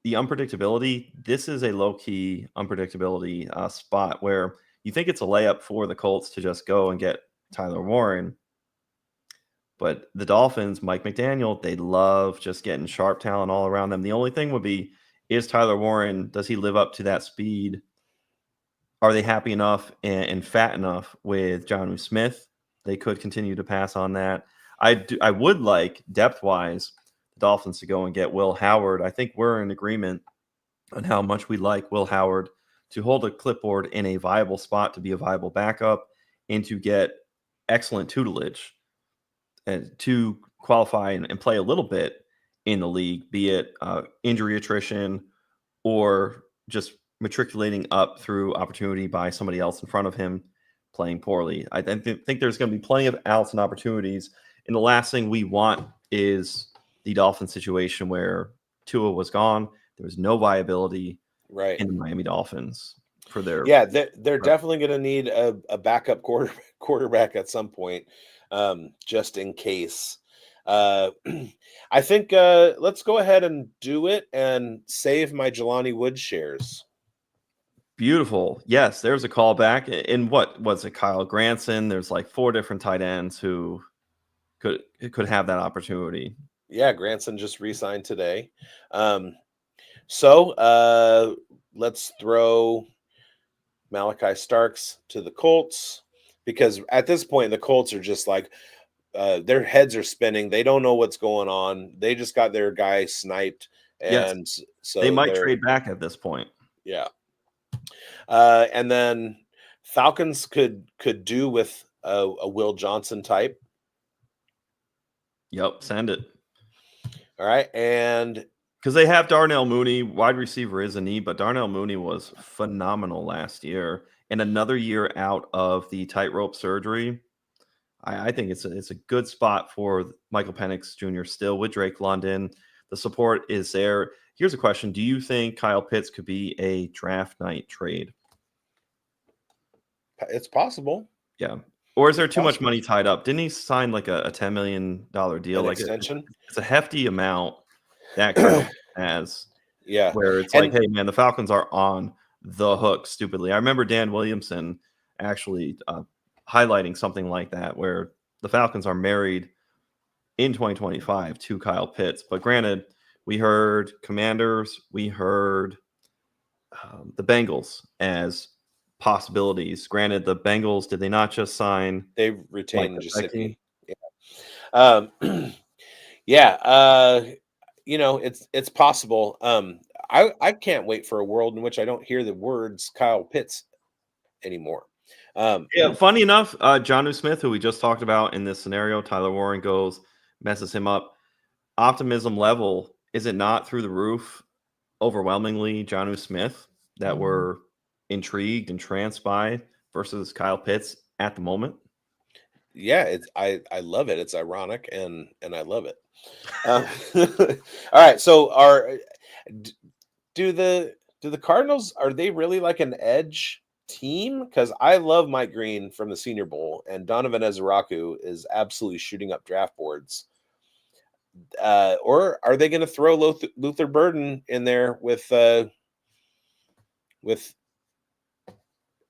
the unpredictability, this is a low-key unpredictability spot where you think it's a layup for the Colts to just go and get Tyler Warren. But the Dolphins, Mike McDaniel, they love just getting sharp talent all around them. The only thing would be, is Tyler Warren, does he live up to that speed? Are they happy enough and fat enough with Jonnu Smith? They could continue to pass on that. I would like, depth-wise, the Dolphins to go and get Will Howard. I think we're in agreement on how much we like Will Howard to hold a clipboard in a viable spot, to be a viable backup, and to get excellent tutelage and to qualify and play a little bit in the league, be it injury attrition or just matriculating up through opportunity by somebody else in front of him playing poorly. I think there's going to be plenty of outs and opportunities. And the last thing we want is the Dolphin situation where Tua was gone. There was no viability in the Miami Dolphins for their. Yeah, they're definitely going to need a backup quarterback at some point, just in case. I think let's go ahead and do it and save my Jelani Woods shares. Beautiful. Yes, there's a callback. In what was it, Kyle Granson? There's like 4 different tight ends who could have that opportunity. Yeah, Granson just re-signed today. So let's throw Malachi Starks to the Colts, because at this point the Colts are just like their heads are spinning. They don't know what's going on. They just got their guy sniped, and so they might trade back at this point. Yeah. And then Falcons could do with a Will Johnson type. Yep, send it. All right, and because they have Darnell Mooney, wide receiver is a need, but Darnell Mooney was phenomenal last year, and another year out of the tightrope surgery. I think it's a good spot for Michael Penix Jr. still with Drake London. The support is there. Here's a question: do you think Kyle Pitts could be a draft night trade? It's possible. Yeah. Or is there too much money tied up? Didn't he sign like a $10 million deal? Like extension? It's a hefty amount that Kyle has. Yeah. Where it's like, hey, man, the Falcons are on the hook, stupidly. I remember Dan Williamson actually highlighting something like that, where the Falcons are married in 2025 to Kyle Pitts. But granted, We heard Commanders. We heard the Bengals as possibilities. Granted, the Bengals, did they not just sign They Mike retained Gesicki? Gesicki. Yeah. Yeah. It's possible. I can't wait for a world in which I don't hear the words Kyle Pitts anymore. Yeah, funny enough, Jonnu Smith, who we just talked about in this scenario, Tyler Warren goes, messes him up. Optimism level, is it not through the roof? Overwhelmingly, Jonnu Smith that we're intrigued and tranced by versus Kyle Pitts at the moment. Yeah, I love it. It's ironic and I love it. All right, so do the Cardinals, are they really like an edge team? Because I love Mike Green from the Senior Bowl, and Donovan Ezeraku is absolutely shooting up draft boards. Or are they going to throw Luther Burden in there with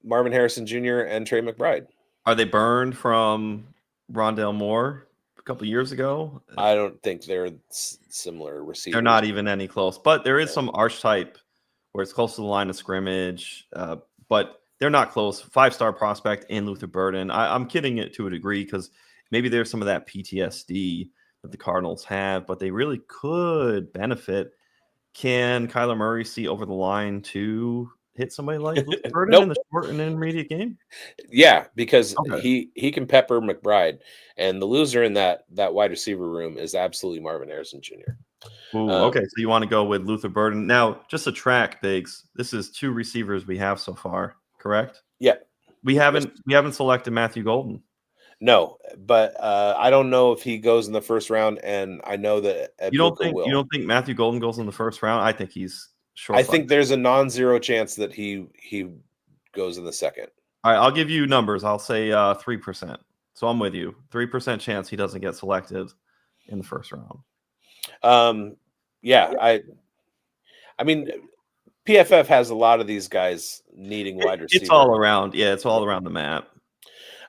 Marvin Harrison Jr. and Trey McBride? Are they burned from Rondale Moore a couple years ago? I don't think they're similar receivers. They're not even any close, but there is some archetype where it's close to the line of scrimmage, but they're not close. 5-star prospect in Luther Burden. I'm kidding it to a degree because maybe there's some of that PTSD that the Cardinals have, but they really could benefit. Can Kyler Murray see over the line to hit somebody like Luther Burden in the short and intermediate game? Yeah, because he can pepper McBride, and the loser in that wide receiver room is absolutely Marvin Harrison Jr. Ooh, okay, so you want to go with Luther Burden. Now, just a track, Biggs. This is 2 receivers we have so far, correct? Yeah. We haven't selected Matthew Golden. No, but I don't know if he goes in the first round, and I know that you don't think Matthew Golden goes in the first round? I think he's short. I think there's a non-zero chance that he goes in the second. All right, I'll give you numbers. I'll say 3%. So I'm with you. 3% chance he doesn't get selected in the first round. Yeah, I mean, PFF has a lot of these guys needing wide receiver. It's all around. Yeah, it's all around the map.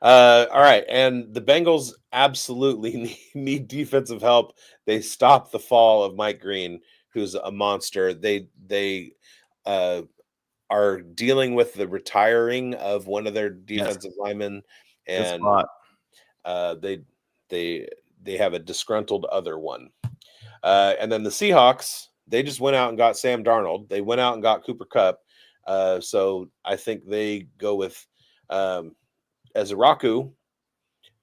All right, and the Bengals absolutely need defensive help. They stopped the fall of Mike Green, who's a monster. They are dealing with the retiring of one of their defensive linemen, and they have a disgruntled other one. And then the Seahawks, they just went out and got Sam Darnold. They went out and got Cooper Kupp. So I think they go with Ezeraku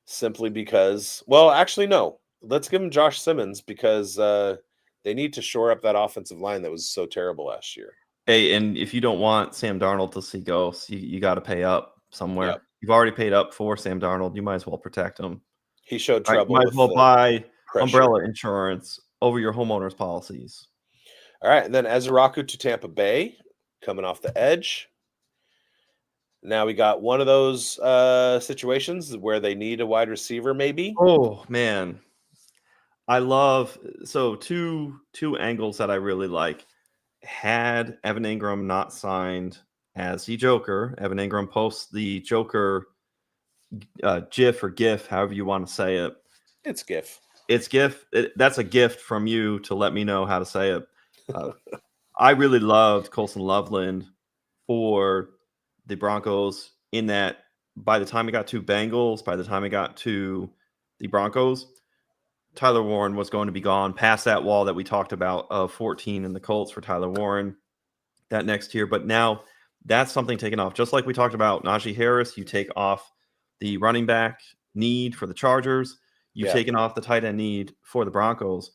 simply because, well, actually, no. Let's give him Josh Simmons because they need to shore up that offensive line that was so terrible last year. Hey, and if you don't want Sam Darnold to see ghosts, you got to pay up somewhere. Yep. You've already paid up for Sam Darnold. You might as well protect him. He showed trouble. You might as well buy umbrella insurance over your homeowners policies. All right, and then Ezeraku to Tampa Bay, coming off the edge. Now we got one of those situations where they need a wide receiver, maybe. Oh man, I love two angles that I really like. Had Evan Ingram not signed as the Joker, Evan Ingram posts the Joker GIF or GIF, however you want to say it. It's GIF. It's GIF. That's a gift from you to let me know how to say it. I really loved Colson Loveland for the Broncos in that by the time it got to Bengals, by the time it got to the Broncos, Tyler Warren was going to be gone past that wall that we talked about of 14 in the Colts for Tyler Warren that next year. But now that's something taken off. Just like we talked about Najee Harris, you take off the running back need for the Chargers. You've taken off the tight end need for the Broncos.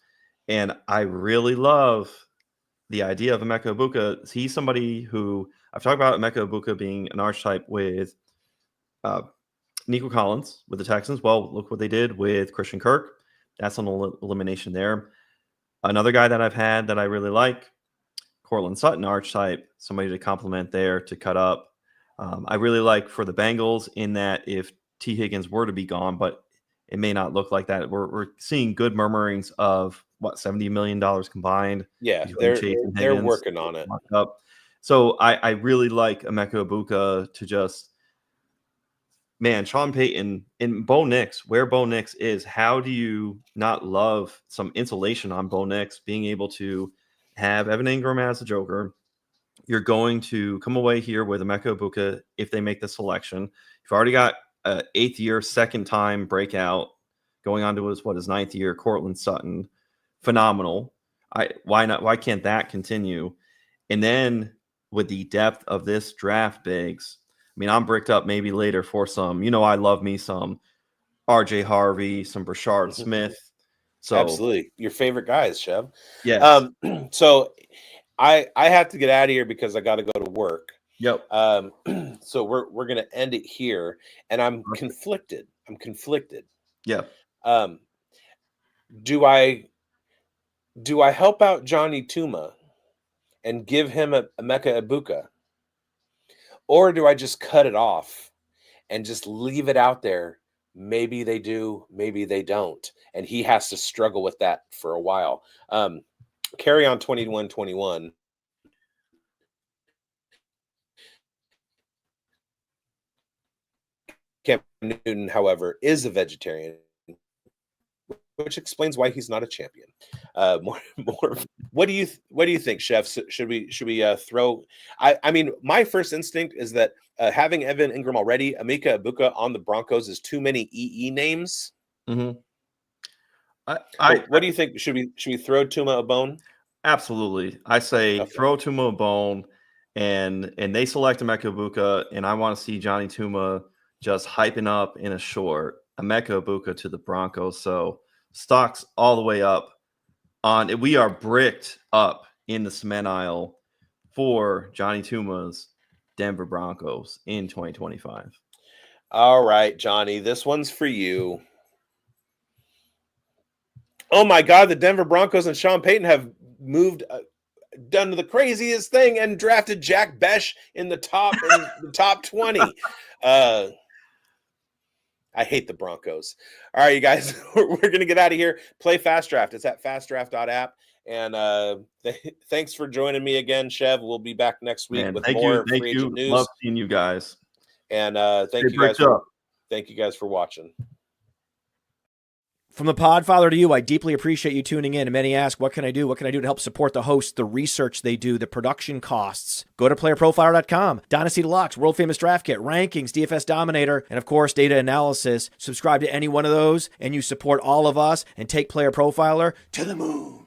And I really love the idea of Emeka Egbuka. He's somebody who I've talked about Emeka Egbuka being an archetype with Nico Collins with the Texans. Well, look what they did with Christian Kirk. That's an elimination there. Another guy that I've had that I really like, Cortland Sutton archetype, somebody to complement there to cut up. I really like for the Bengals in that if T. Higgins were to be gone, but it may not look like that. We're seeing good murmurings of what, $70 million combined. Yeah, they're working on it. So I really like Emeka Egbuka to just man, Sean Payton and Bo Nix, where Bo Nix is, how do you not love some insulation on Bo Nix being able to have Evan Ingram as a Joker? You're going to come away here with Emeka Egbuka if they make the selection. You've already got an 8th year, second time breakout going on to his 9th year, Cortland Sutton. Phenomenal. Why not? Why can't that continue? And then with the depth of this draft, Biggs, I mean, I'm bricked up maybe later for some, I love me some RJ Harvey, some Brashard Smith. So absolutely. Your favorite guys, Chev. yes. So I have to get out of here because I got to go to work. Yep. So we're going to end it here, and I'm conflicted. Yeah. Do I help out Johnny Tuma and give him a Emeka Egbuka, or do I just cut it off and just leave it out there? Maybe they do, maybe they don't, and he has to struggle with that for a while. Carry on 21-21. Cam Newton, however, is a vegetarian, which explains why he's not a champion. More. What do you think, Chef? Should we throw? I mean, my first instinct is that having Evan Ingram already, Emeka Egbuka on the Broncos is too many EE names. Mm-hmm. What do you think? Should we throw Tuma a bone? Absolutely. I say throw Tuma a bone, and they select Emeka Egbuka, and I want to see Johnny Tuma just hyping up in a short Emeka Egbuka to the Broncos. So stocks all the way up on. We are bricked up in the cement aisle for Johnny Tuma's Denver Broncos in 2025. All right, Johnny, this one's for you. Oh my God, the Denver Broncos and Sean Payton have moved, done the craziest thing, and drafted Jack Besh in the top 20. I hate the Broncos. All right, you guys, we're going to get out of here. Play Fast Draft. It's at fastdraft.app. And thanks for joining me again, Chev. We'll be back next week with more free agent news. Love seeing you guys. And thank you guys for watching. From the Podfather to you, I deeply appreciate you tuning in. And many ask, what can I do? What can I do to help support the hosts, the research they do, the production costs? Go to playerprofiler.com, Dynasty Deluxe, World Famous Draft Kit, Rankings, DFS Dominator, and of course, data analysis. Subscribe to any one of those, and you support all of us and take Player Profiler to the moon.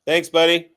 Thanks, buddy.